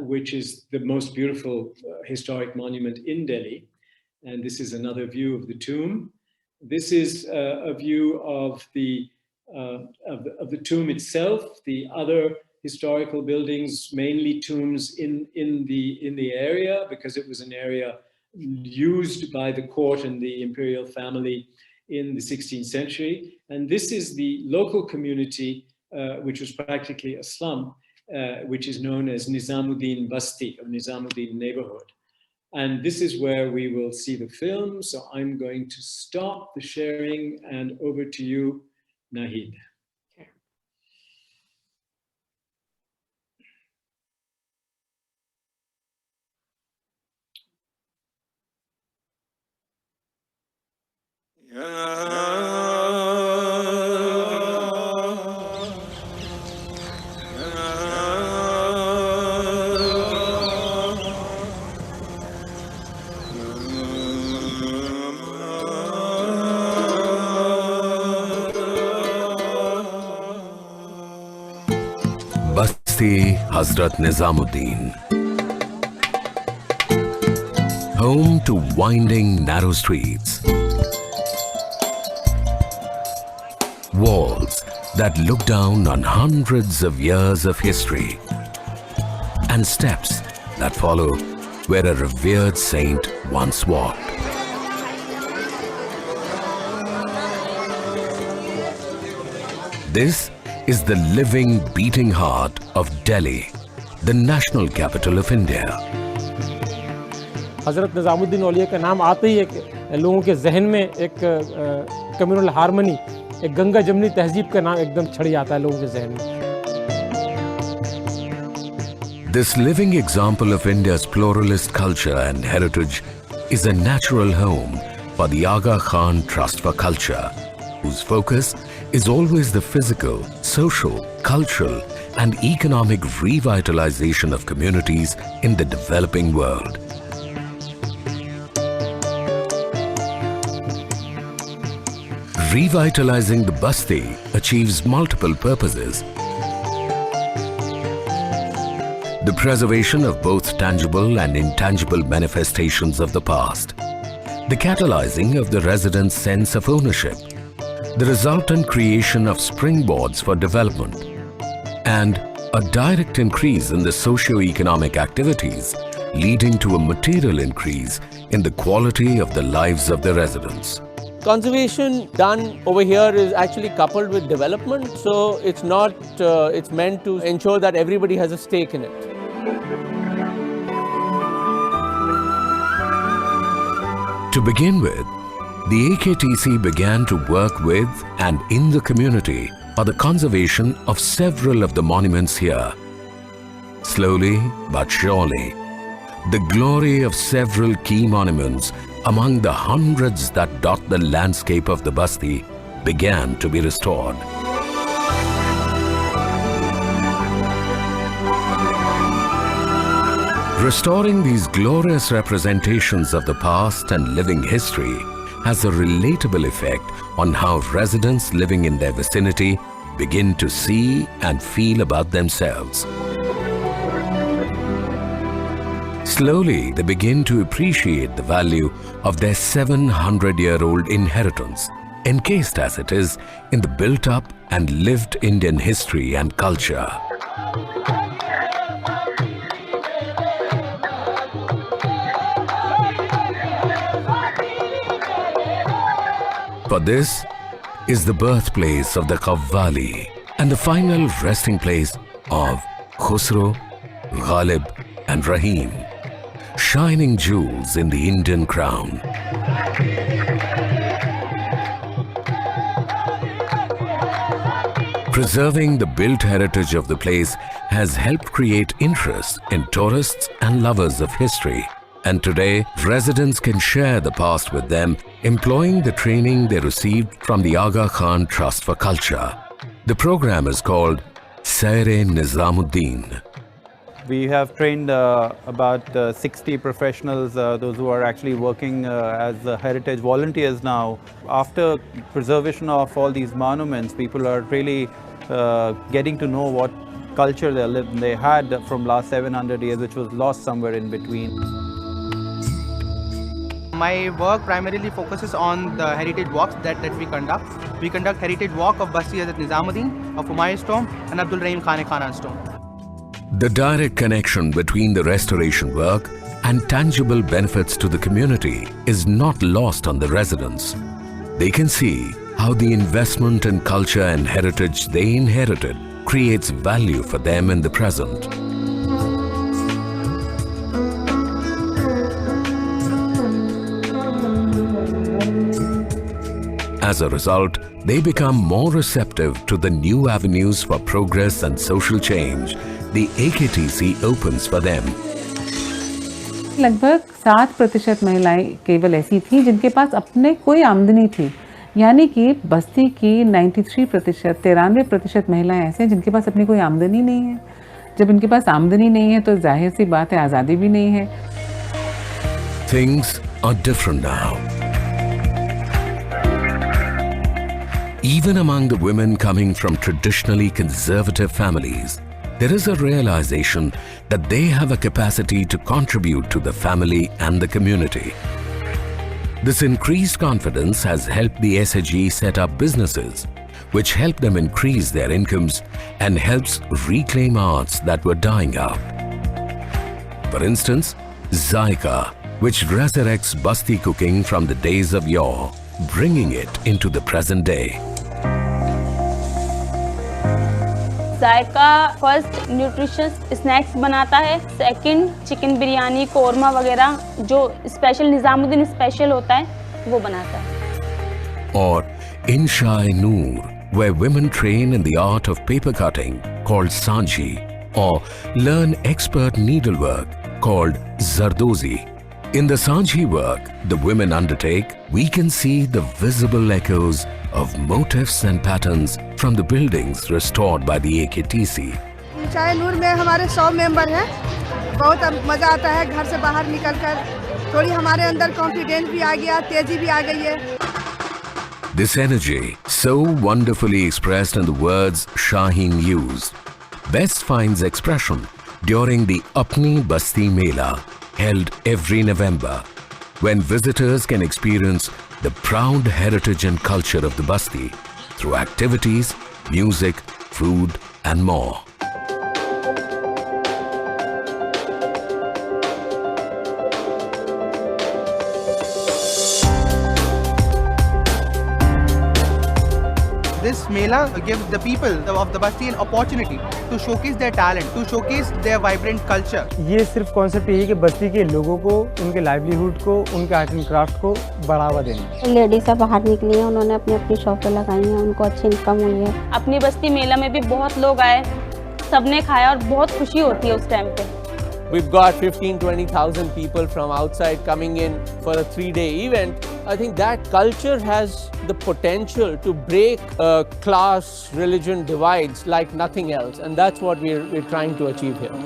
which is the most beautiful historic monument in Delhi. And this is another view of the tomb. This is a view of the tomb itself. The other historical buildings, mainly tombs in the area, because it was an area used by the court and the imperial family in the 16th century. And this is the local community, which was practically a slum, which is known as Nizamuddin Basti, or Nizamuddin neighborhood. And this is where we will see the film. So I'm going to stop the sharing and over to you, Nahid. Basti Hazrat Nizamuddin, home to winding narrow streets, walls that look down on hundreds of years of history, and steps that follow where a revered saint once walked. This is the living, beating heart of Delhi, the national capital of India. Hazrat Nizamuddin औलिया का नाम आते ही एक लोगों के जहन में एक communal harmony, एक गंगा जमनी तहजीब का नाम एकदम छड़ जाता है लोगों के जहन में. This living example of India's pluralist culture and heritage is a natural home for the Aga Khan Trust for Culture, whose focus is always the physical, social, cultural and economic revitalization of communities in the developing world. Revitalizing the Basti achieves multiple purposes. The preservation of both tangible and intangible manifestations of the past, the catalyzing of the residents' sense of ownership, the resultant creation of springboards for development, and a direct increase in the socio-economic activities, leading to a material increase in the quality of the lives of the residents. Conservation done over here is actually coupled with development, so it's not, it's meant to ensure that everybody has a stake in it. To begin with, the AKTC began to work with and in the community for the conservation of several of the monuments here. Slowly but surely, the glory of several key monuments among the hundreds that dot the landscape of the Basti began to be restored. Restoring these glorious representations of the past and living history has a relatable effect on how residents living in their vicinity begin to see and feel about themselves. Slowly, they begin to appreciate the value of their 700-year-old inheritance, encased as it is in the built-up and lived Indian history and culture. For this is the birthplace of the Qawwali and the final resting place of Khusro, Ghalib and Rahim, shining jewels in the Indian crown. Preserving the built heritage of the place has helped create interest in tourists and lovers of history. And today, residents can share the past with them, employing the training they received from the Aga Khan Trust for Culture. The program is called Saire Nizamuddin. We have trained about 60 professionals, those who are actually working as heritage volunteers now. After preservation of all these monuments, people are really getting to know what culture they had from last 700 years, which was lost somewhere in between. My work primarily focuses on the heritage walks that we conduct. We conduct heritage walk of Basti Hazrat Nizamuddin, of Humayun's tomb and Abdul Rahim Khan Khan's tomb. The direct connection between the restoration work and tangible benefits to the community is not lost on the residents. They can see how the investment in culture and heritage they inherited creates value for them in the present. As a result, they become more receptive to the new avenues for progress and social change the AKTC opens for them. लगभग 7% महिलाएं केवल ऐसी थीं जिनके पास अपने कोई आमदनी थी, यानी कि बस्ती की 93% महिलाएं ऐसे हैं जिनके पास अपनी कोई आमदनी नहीं है। जब इनके पास आमदनी नहीं है तो जाहिर सी बात है आज़ादी भी नहीं है। Things are different now. Even among the women coming from traditionally conservative families, there is a realization that they have a capacity to contribute to the family and the community. This increased confidence has helped the SAG set up businesses, which help them increase their incomes and helps reclaim arts that were dying out. For instance, Zaika, which resurrects Basti cooking from the days of yore, bringing it into the present day. जायका first nutritious snacks बनाता है, second chicken biryani, korma वगैरह जो special Nizamuddin special होता है वो बनाता है। Or Insha-e-Noor, where women train in the art of paper cutting called Sanji, or learn expert needlework called Zardozi. In the Sanji work the women undertake, we can see the visible echoes of motifs and patterns from the buildings restored by the AKTC. इंशा-ए-नूर में हमारे 100 member हैं। बहुत मज़ा आता है घर से बाहर निकलकर, थोड़ी हमारे अंदर कॉन्फिडेंस भी आ गया, तेजी भी आ गई है। This energy, so wonderfully expressed in the words Shaheen used, best finds expression during the Apni Basti Mela, held every November, when visitors can experience the proud heritage and culture of the Basti through activities, music, food and more. This Mela gives the people of the Basti an opportunity to showcase their talent, to showcase their vibrant culture. ये सिर्फ concept यही है कि बस्ती के लोगों को, उनके livelihood को, उनके आर्ट एंड क्राफ्ट को बढ़ावा देना। लेडीज बाहर निकली हैं, उन्होंने अपनी अपनी शॉपें लगाई हैं, उनको अच्छी इनकम हुई है। अपनी बस्ती मेला में भी बहुत लोग आए, सबने खाया और बहुत खुशी होती है उस टाइम पे। We've got 15-20,000 people from outside coming in for a 3-day event. I think that culture has the potential to break class, religion divides like nothing else, and that's what we're trying to achieve here.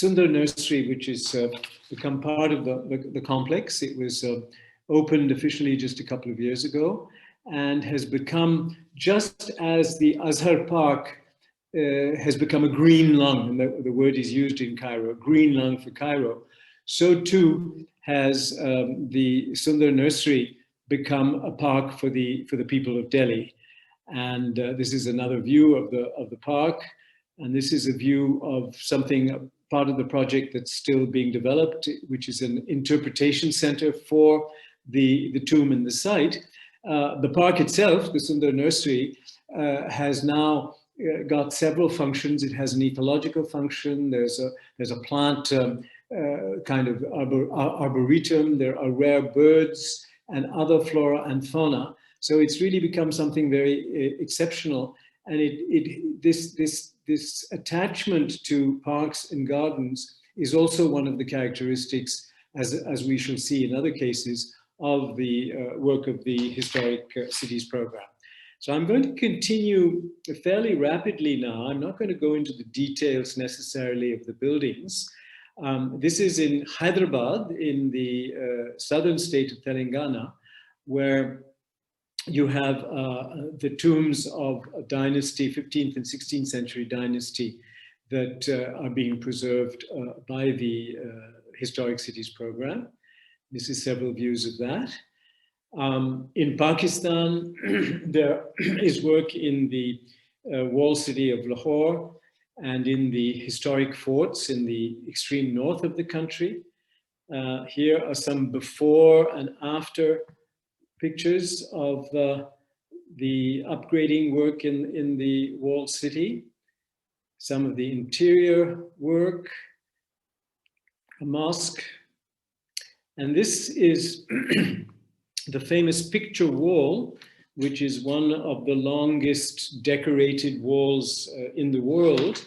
Sundar Nursery, which has become part of the complex. It was opened officially just a couple of years ago and has become, just as the Azhar Park has become a green lung, and the word is used in Cairo, green lung for Cairo, so too has the Sundar Nursery become a park for the people of Delhi. And this is another view of the park, and this is a view of something, part of the project that's still being developed, which is an interpretation center for the tomb and the site. The park itself, the Sundar Nursery, has now got several functions. It has an ecological function. There's a plant kind of arboretum. There are rare birds and other flora and fauna. So it's really become something very exceptional. And this attachment to parks and gardens is also one of the characteristics, as we shall see in other cases, of the work of the Historic Cities Program. So I'm going to continue fairly rapidly now. I'm not going to go into the details necessarily of the buildings. This is in Hyderabad, in the southern state of Telangana, where you have the tombs of a dynasty, 15th and 16th century dynasty, that are being preserved by the Historic Cities Program. This is several views of that. In Pakistan, there is work in the walled city of Lahore and in the historic forts in the extreme north of the country. Here are some before and after pictures of the upgrading work in the walled city, some of the interior work, a mosque. And this is the famous picture wall, which is one of the longest decorated walls in the world,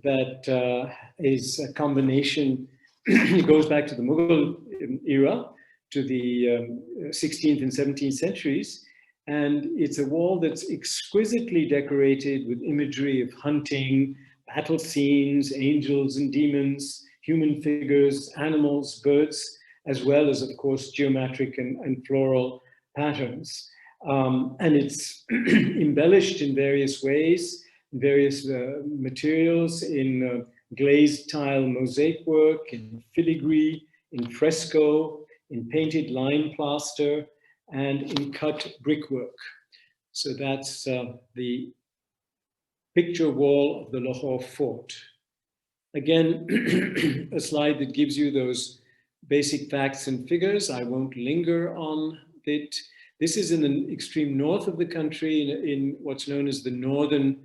that is a combination, it goes back to the Mughal era, to the 16th and 17th centuries. And it's a wall that's exquisitely decorated with imagery of hunting, battle scenes, angels and demons, human figures, animals, birds, as well as, of course, geometric and floral patterns. And it's embellished in various ways, various materials, in glazed tile mosaic work, in filigree, in fresco, in painted lime plaster, and in cut brickwork. So that's the picture wall of the Lahore Fort. Again, a slide that gives you those basic facts and figures. I won't linger on it. This is in the extreme north of the country, in what's known as the Northern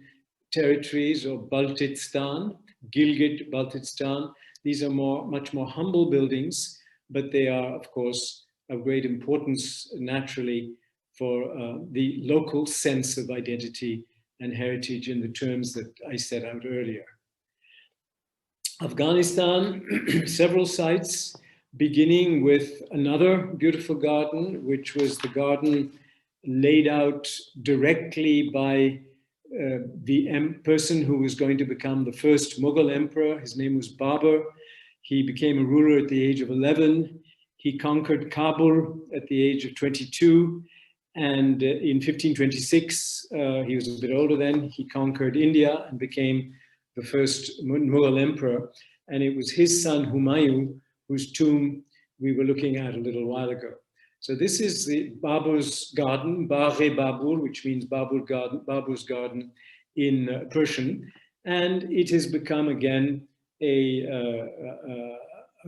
Territories, or Baltistan, Gilgit-Baltistan. These are much more humble buildings, but they are, of course, of great importance naturally for the local sense of identity and heritage in the terms that I set out earlier. Afghanistan, several sites, beginning with another beautiful garden, which was the garden laid out directly by the person who was going to become the first Mughal emperor. His name was Babur. He became a ruler at the age of 11. He conquered Kabul at the age of 22. And in 1526, he was a bit older then, he conquered India and became the first Mughal emperor. And it was his son Humayun, whose tomb we were looking at a little while ago. So this is the Babur's garden, Bagh-e-Babur, which means Babur's garden in Persian. And it has become again a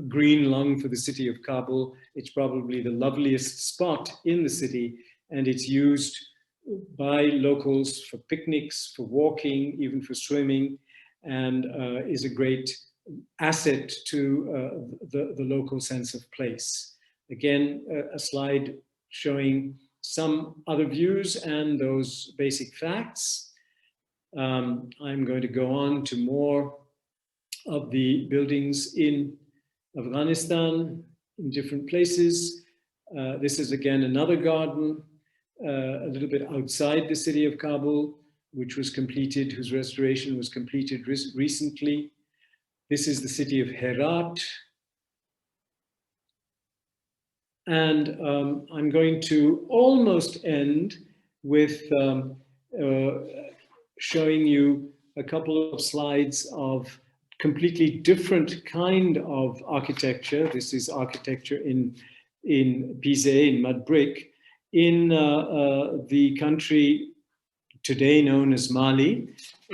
green lung for the city of Kabul. It's probably the loveliest spot in the city, and it's used by locals for picnics, for walking, even for swimming, and is a great asset to the local sense of place. Again, a slide showing some other views and those basic facts. I'm going to go on to more of the buildings in Afghanistan in different places. This is again another garden, a little bit outside the city of Kabul, which was completed, whose restoration was completed recently. This is the city of Herat. And I'm going to almost end with showing you a couple of slides of completely different kind of architecture. This is architecture in Pisé, in mud brick, in the country today known as Mali,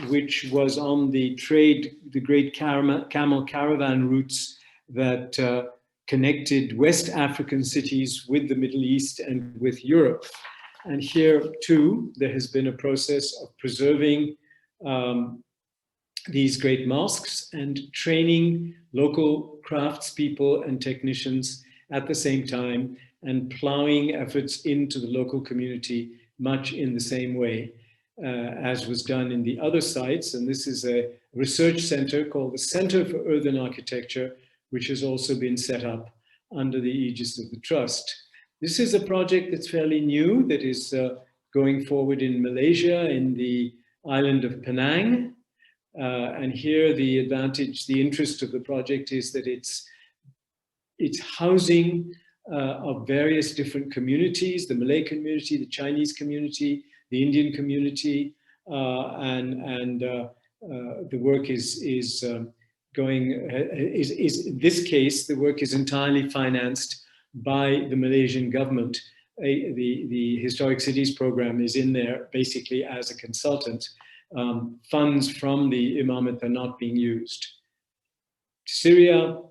which was on the great camel caravan routes that connected West African cities with the Middle East and with Europe. And here too, there has been a process of preserving these great mosques and training local craftspeople and technicians at the same time, and plowing efforts into the local community much in the same way as was done in the other sites. And this is a research center called the Center for Earthen Architecture, which has also been set up under the aegis of the Trust. This is a project that's fairly new, that is going forward in Malaysia, in the island of Penang. And here the advantage, the interest of the project is that it's housing of various different communities, the Malay community, the Chinese community, the Indian community, and the work is in this case, the work is entirely financed by the Malaysian government. The Historic Cities program is in there basically as a consultant. Funds from the imamate are not being used. Syria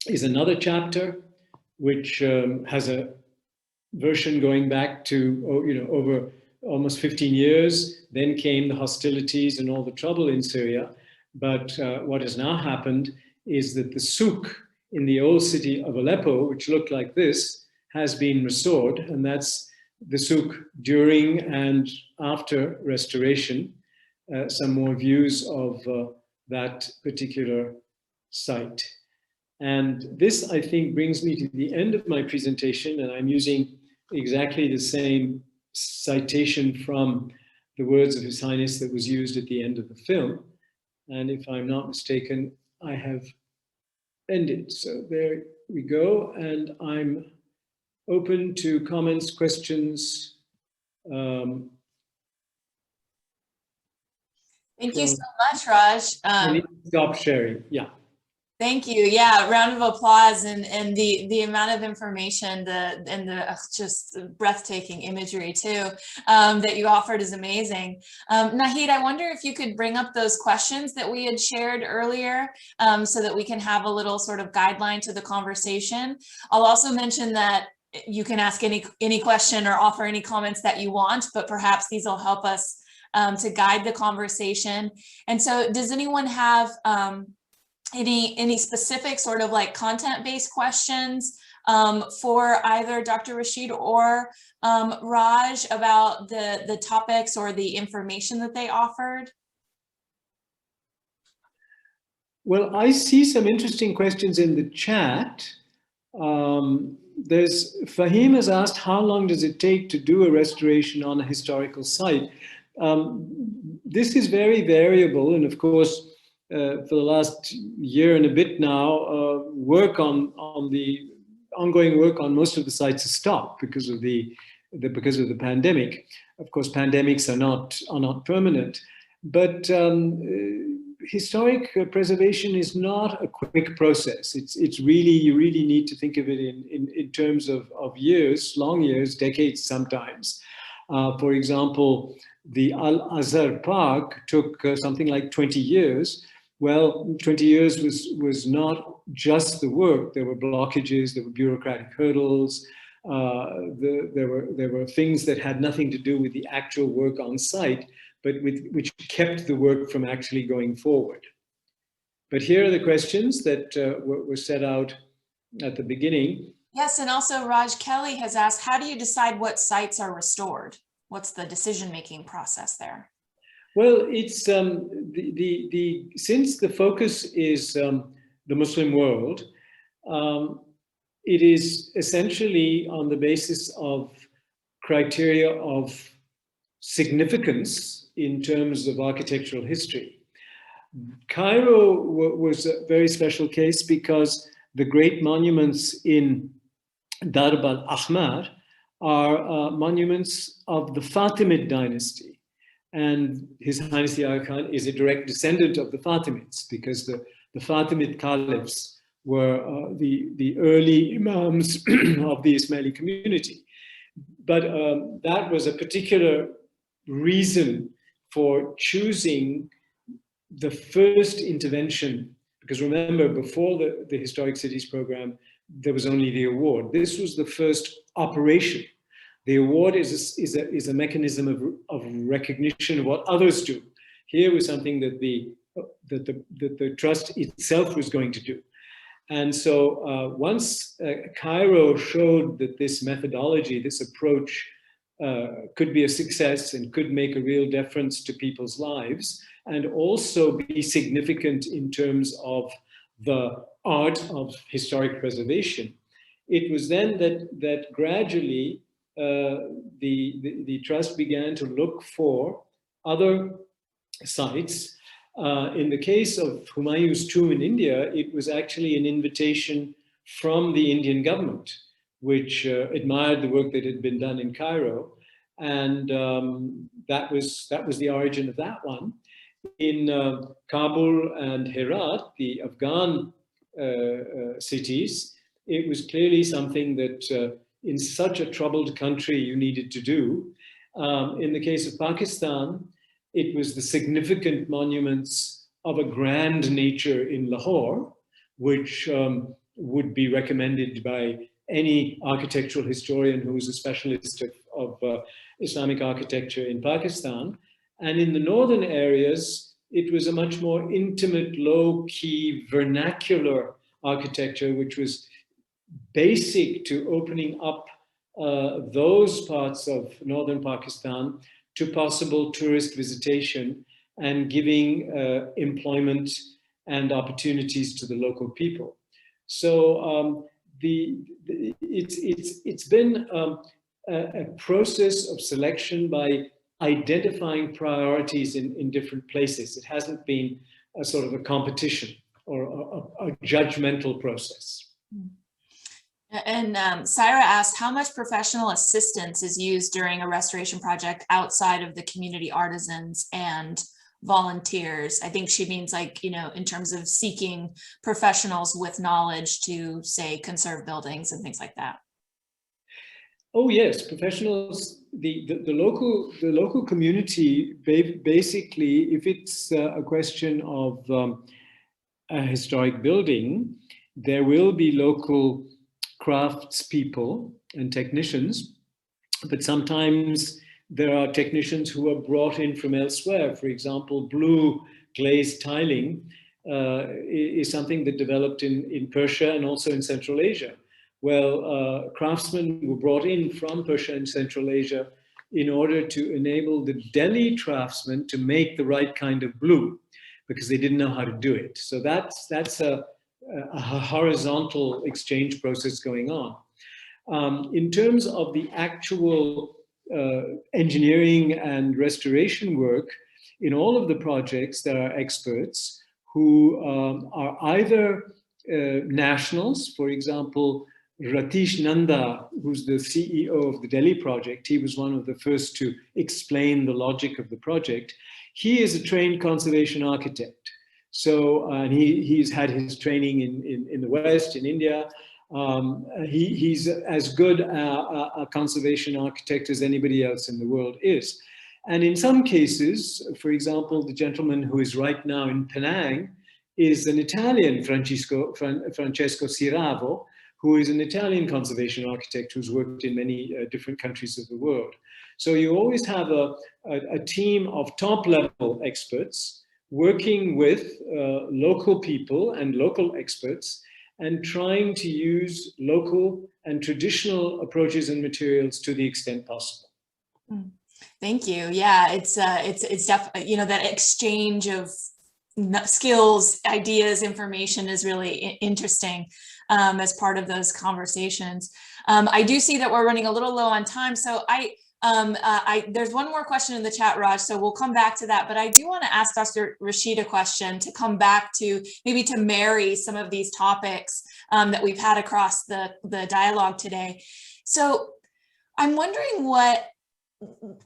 is another chapter which has a version going back to over almost 15 years. Then came the hostilities and all the trouble in Syria. But what has now happened is that the souk in the old city of Aleppo, which looked like this, has been restored. And that's the souk during and after restoration. Some more views of that particular site. And this, I think, brings me to the end of my presentation, and I'm using exactly the same citation from the words of His Highness that was used at the end of the film. And if I'm not mistaken, I have ended. So there we go, and I'm open to comments, questions. Thank you so much, Raj. I need to stop sharing. Yeah. Thank you. Yeah, round of applause, and the amount of information, the just breathtaking imagery too that you offered is amazing. Nahid, I wonder if you could bring up those questions that we had shared earlier so that we can have a little sort of guideline to the conversation. I'll also mention that you can ask any question or offer any comments that you want, but perhaps these will help us to guide the conversation. And so does anyone have any specific sort of like content-based questions for either Dr. Rashid or Raj about the topics or the information that they offered? Well, I see some interesting questions in the chat. Fahim has asked, how long does it take to do a restoration on a historical site? This is very variable, and of course, for the last year and a bit now, ongoing work on most of the sites has stopped because of the pandemic. Of course, pandemics are not permanent, but historic preservation is not a quick process. It's really, you really need to think of it in terms of years, long years, decades sometimes. For example, the Al Azhar Park took something like 20 years. Well, 20 years was not just the work. There were blockages, there were bureaucratic hurdles, there were things that had nothing to do with the actual work on site, but which kept the work from actually going forward. But here are the questions that were set out at the beginning. Yes, and also Raj Kelly has asked, how do you decide what sites are restored? What's the decision-making process there? Well, it's since the focus is the Muslim world, it is essentially on the basis of criteria of significance in terms of architectural history. Cairo was a very special case because the great monuments in Darb al-Ahmar are monuments of the Fatimid dynasty. And His Highness the Aga Khan is a direct descendant of the Fatimids, because the Fatimid caliphs were the early imams of the Ismaili community. But that was a particular reason for choosing the first intervention, because remember, before the Historic Cities program, there was only the award. This was the first operation. The award is a mechanism of recognition of what others do. Here was something that the trust itself was going to do. And so once Cairo showed that this methodology, this approach could be a success and could make a real difference to people's lives, and also be significant in terms of the art of historic preservation, it was then that gradually the trust began to look for other sites. In the case of Humayun's tomb in India, it was actually an invitation from the Indian government, which admired the work that had been done in Cairo. And that was the origin of that one. In Kabul and Herat, the Afghan cities, it was clearly something that in such a troubled country you needed to do. In the case of Pakistan, it was the significant monuments of a grand nature in Lahore, which would be recommended by any architectural historian who is a specialist of Islamic architecture in Pakistan. And in the northern areas, it was a much more intimate, low-key, vernacular architecture, which was basic to opening up those parts of northern Pakistan to possible tourist visitation and giving employment and opportunities to the local people. So it's been a process of selection by identifying priorities in different places. It hasn't been a sort of a competition or a judgmental process. And Syra asked, how much professional assistance is used during a restoration project outside of the community artisans and volunteers? I think she means, like, you know, in terms of seeking professionals with knowledge to, say, conserve buildings and things like that. Oh yes, professionals. The local community basically, if it's a question of a historic building, there will be local craftspeople and technicians, but sometimes there are technicians who are brought in from elsewhere. For example, blue glazed tiling is something that developed in Persia and also in Central Asia. Well, craftsmen were brought in from Persia and Central Asia in order to enable the Delhi craftsmen to make the right kind of blue, because they didn't know how to do it. So that's a horizontal exchange process going on. In terms of the actual engineering and restoration work, in all of the projects, there are experts who are either nationals. For example, Ratish Nanda, who's the CEO of the Delhi project, he was one of the first to explain the logic of the project. He is a trained conservation architect. So he's had his training in the West, in India. He's as good a conservation architect as anybody else in the world is. And in some cases, for example, the gentleman who is right now in Penang is an Italian, Francesco Siravo, who is an Italian conservation architect who's worked in many different countries of the world. So you always have a team of top-level experts working with local people and local experts and trying to use local and traditional approaches and materials to the extent possible. Thank you. Yeah, it's definitely, you know, that exchange of skills, ideas, information is really interesting as part of those conversations. I do see that we're running a little low on time, so there's one more question in the chat, Raj, so we'll come back to that, but I do want to ask Dr. Rashid a question to come back to, maybe to marry some of these topics that we've had across the dialogue today. So I'm wondering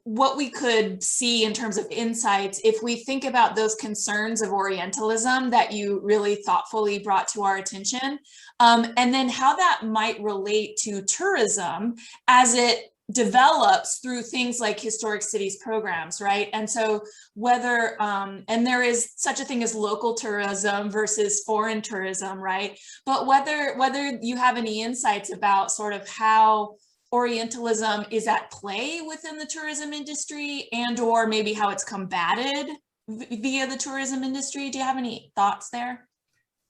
what we could see in terms of insights if we think about those concerns of Orientalism that you really thoughtfully brought to our attention, and then how that might relate to tourism as it develops through things like historic cities programs, right? And so whether, and there is such a thing as local tourism versus foreign tourism, right? But whether you have any insights about sort of how Orientalism is at play within the tourism industry, and or maybe how it's combated via the tourism industry. Do you have any thoughts there?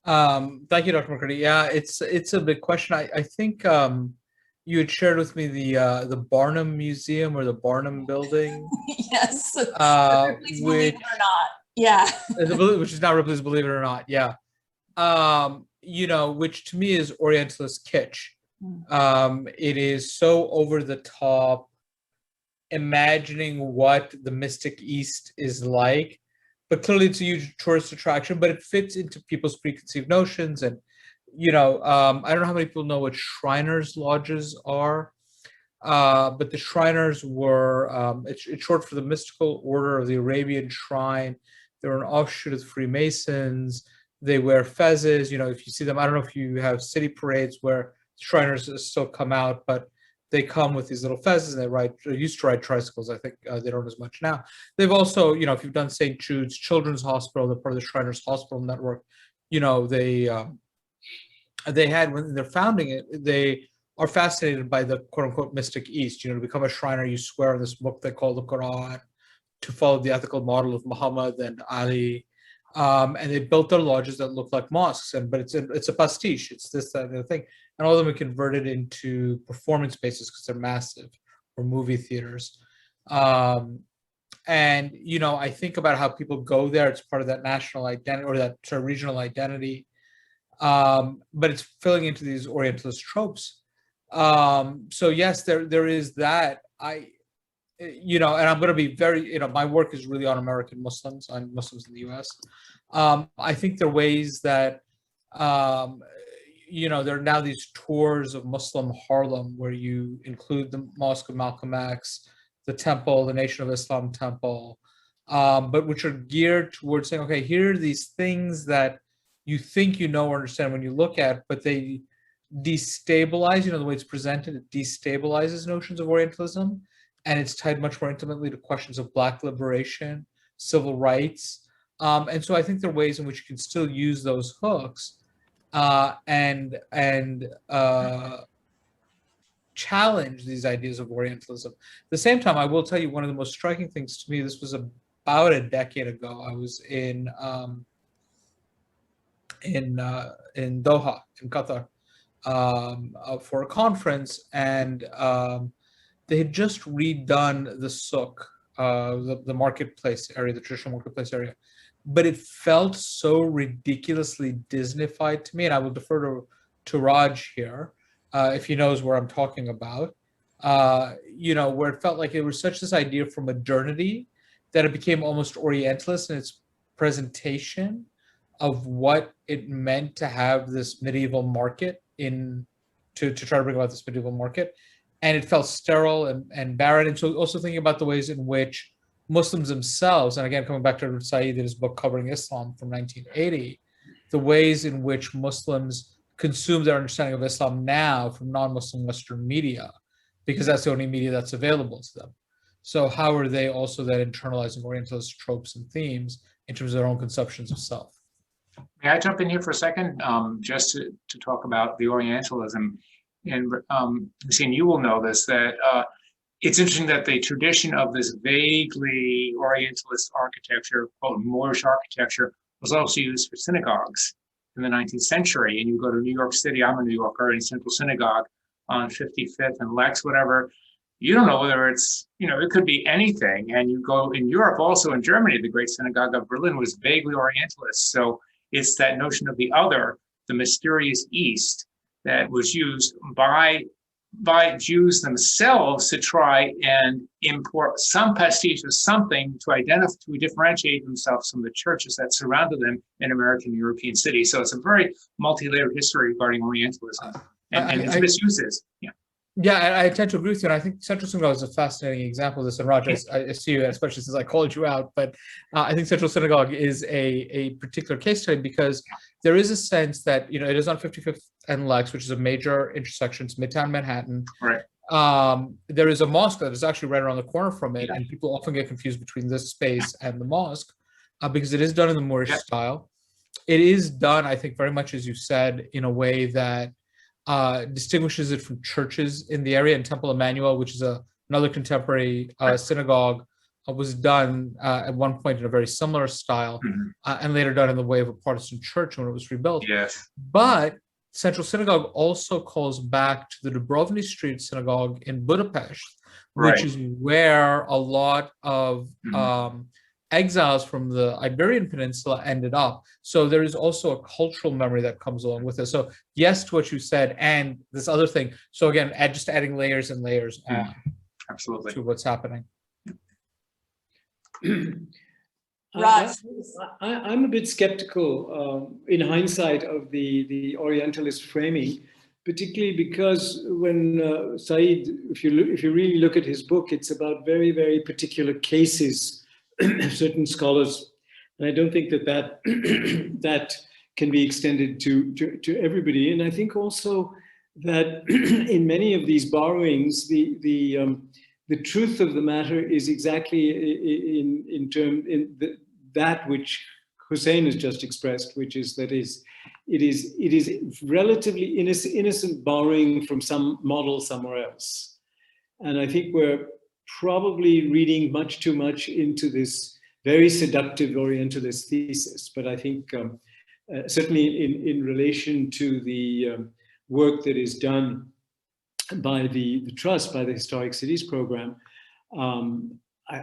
Thank you, Dr. McCurdy. Yeah, it's a big question. I think you had shared with me the Barnum Museum or the Barnum Building. Yes, Ripley's Believe It or Not. Yeah. Which is not Ripley's Believe It or Not. Yeah. You know, which to me is Orientalist kitsch. It is so over the top, imagining what the Mystic East is like, but clearly it's a huge tourist attraction, but it fits into people's preconceived notions. And, you know, I don't know how many people know what Shriners Lodges are, but the Shriners were, it's short for the Mystical Order of the Arabian Shrine. They're an offshoot of the Freemasons. They wear fezzes. You know, if you see them, I don't know if you have city parades where Shriners still come out, but they come with these little fezzes, and they used to ride tricycles. I think they don't as much now. They've also, you know, if you've done St. Jude's Children's Hospital, they're part of the Shriners Hospital Network. You know, they had, when they're founding it, they are fascinated by the quote unquote mystic East. To become a Shriner, you swear on this book they call the Quran, to follow the ethical model of Muhammad and Ali. And they built their lodges that look like mosques, but it's a pastiche. It's this, that, and the thing. And all of them are converted into performance spaces because they're massive, or movie theaters. And, I think about how people go there. It's part of that national identity or that sort of regional identity. But it's filling into these Orientalist tropes. So yes, there is that. And I'm going to be very, my work is really on American Muslims, on Muslims in the US. I think there are ways that, there are now these tours of Muslim Harlem where you include the Mosque of Malcolm X, the temple, the Nation of Islam temple, but which are geared towards saying, okay, here are these things that you think or understand when you look at, but they destabilize, the way it's presented, it destabilizes notions of Orientalism, and it's tied much more intimately to questions of Black liberation, civil rights. And so I think there are ways in which you can still use those hooks and challenge these ideas of Orientalism. At the same time, I will tell you one of the most striking things to me, this was about a decade ago. I was in Doha, in Qatar, for a conference, and they had just redone the souk, the marketplace area, the traditional marketplace area, but it felt so ridiculously Disneyfied to me, and I will defer to Raj here, if he knows where I'm talking about, where it felt like it was such this idea for modernity that it became almost Orientalist in its presentation of what it meant to have this medieval market to try to bring about this medieval market. And it felt sterile and barren. And so also thinking about the ways in which Muslims themselves, and again, coming back to Saeed in his book covering Islam from 1980, the ways in which Muslims consume their understanding of Islam now from non-Muslim Western media, because that's the only media that's available to them. So how are they also then internalizing Orientalist tropes and themes in terms of their own conceptions of self? May I jump in here for a second, just to talk about the Orientalism? And Hussein, you will know this, that it's interesting that the tradition of this vaguely Orientalist architecture, called Moorish architecture, was also used for synagogues in the 19th century. And you go to New York City, I'm a New Yorker, in Central Synagogue on 55th and Lex, whatever, you don't know whether it's, it could be anything. And you go in Europe, also in Germany, the Great Synagogue of Berlin was vaguely Orientalist. So it's that notion of the other, the mysterious East, that was used by Jews themselves to try and import some pastiche of something to differentiate themselves from the churches that surrounded them in American and European cities. So it's a very multi-layered history regarding Orientalism and its misuses. Yeah. Yeah, I tend to agree with you, and I think Central Synagogue is a fascinating example of this. And Raj, I see you, especially since I called you out, but I think Central Synagogue is a particular case study because there is a sense that, it is on 55th and Lex, which is a major intersection, it's Midtown Manhattan. Right. There is a mosque that is actually right around the corner from it, and people often get confused between this space and the mosque because it is done in the Moorish style. It is done, I think, very much as you said, in a way that distinguishes it from churches in the area. And Temple Emmanuel, which is another contemporary synagogue, was done at one point in a very similar style, and later done in the way of a Protestant church when it was rebuilt. Yes. But Central Synagogue also calls back to the Dubrovnik Street Synagogue in Budapest, which is where a lot of exiles from the Iberian Peninsula ended up. So there is also a cultural memory that comes along with it. So yes to what you said, and this other thing. So again, just adding layers and layers on absolutely to what's happening. Raj. I'm a bit skeptical in hindsight of the Orientalist framing, particularly because when Saeed, if you really look at his book, it's about very, very particular cases. Certain scholars, and I don't think that can be extended to everybody. And I think also that in many of these borrowings, the truth of the matter is exactly that which Hussein has just expressed, which is that it is relatively innocent borrowing from some model somewhere else. And I think we're probably reading much too much into this very seductive Orientalist thesis. But I think certainly in relation to the work that is done by the Trust, by the Historic Cities Program,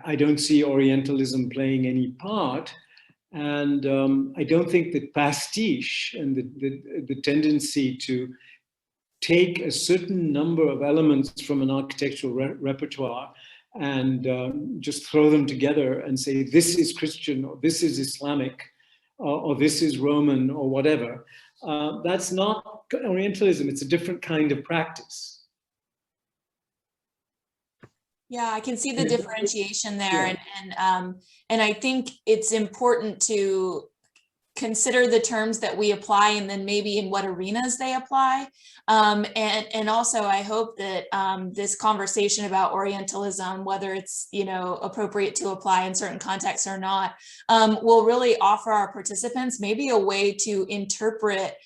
I don't see Orientalism playing any part. And I don't think that pastiche and the tendency to take a certain number of elements from an architectural repertoire and just throw them together and say, this is Christian, or this is Islamic, or this is Roman, or whatever. That's not Orientalism. It's a different kind of practice. Yeah, I can see the differentiation there, and I think it's important to consider the terms that we apply, and then maybe in what arenas they apply. And also, I hope that this conversation about Orientalism, whether it's appropriate to apply in certain contexts or not, will really offer our participants maybe a way to interpret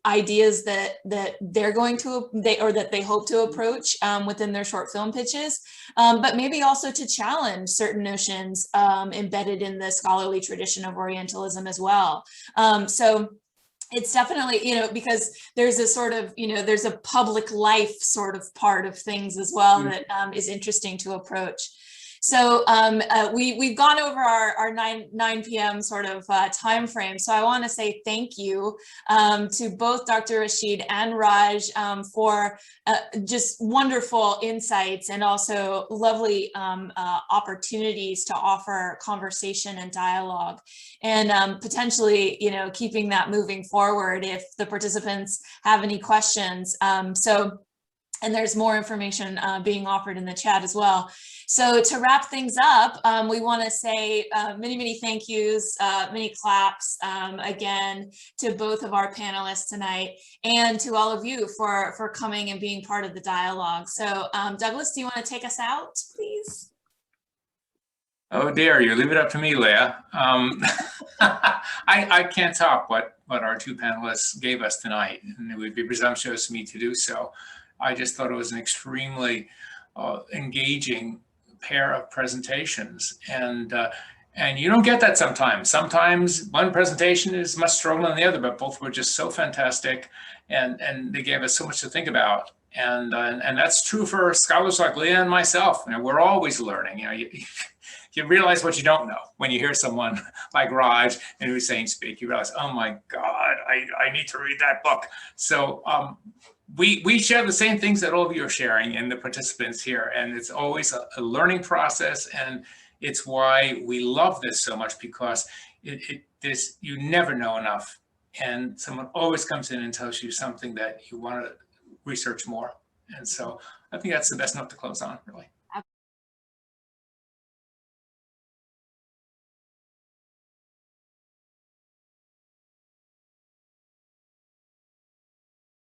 ideas that they're going to that they hope to approach within their short film pitches, but maybe also to challenge certain notions embedded in the scholarly tradition of Orientalism as well. So it's definitely, because there's a sort of, there's a public life sort of part of things as well that is interesting to approach. So we've gone over our 9 p.m. sort of time frame. So I want to say thank you to both Dr. Rashid and Raj for just wonderful insights and also lovely opportunities to offer conversation and dialogue, and potentially, keeping that moving forward if the participants have any questions. And there's more information being offered in the chat as well. So to wrap things up, we want to say many, many thank yous, many claps again to both of our panelists tonight, and to all of you for coming and being part of the dialogue. So Douglas, do you want to take us out, please? Oh dear, you leave it up to me, Leah. I can't top what our two panelists gave us tonight, and it would be presumptuous of me to do so. I just thought it was an extremely engaging pair of presentations, and you don't get that sometimes. Sometimes one presentation is much stronger than the other, but both were just so fantastic, and they gave us so much to think about. And that's true for scholars like Leah and myself. We're always learning. You realize what you don't know when you hear someone like Raj and Hussein speak. You realize, oh my God, I need to read that book. So we share the same things that all of you are sharing, and the participants here, and it's always a learning process, and it's why we love this so much, because you never know enough, and someone always comes in and tells you something that you want to research more. And so I think that's the best note to close on, really.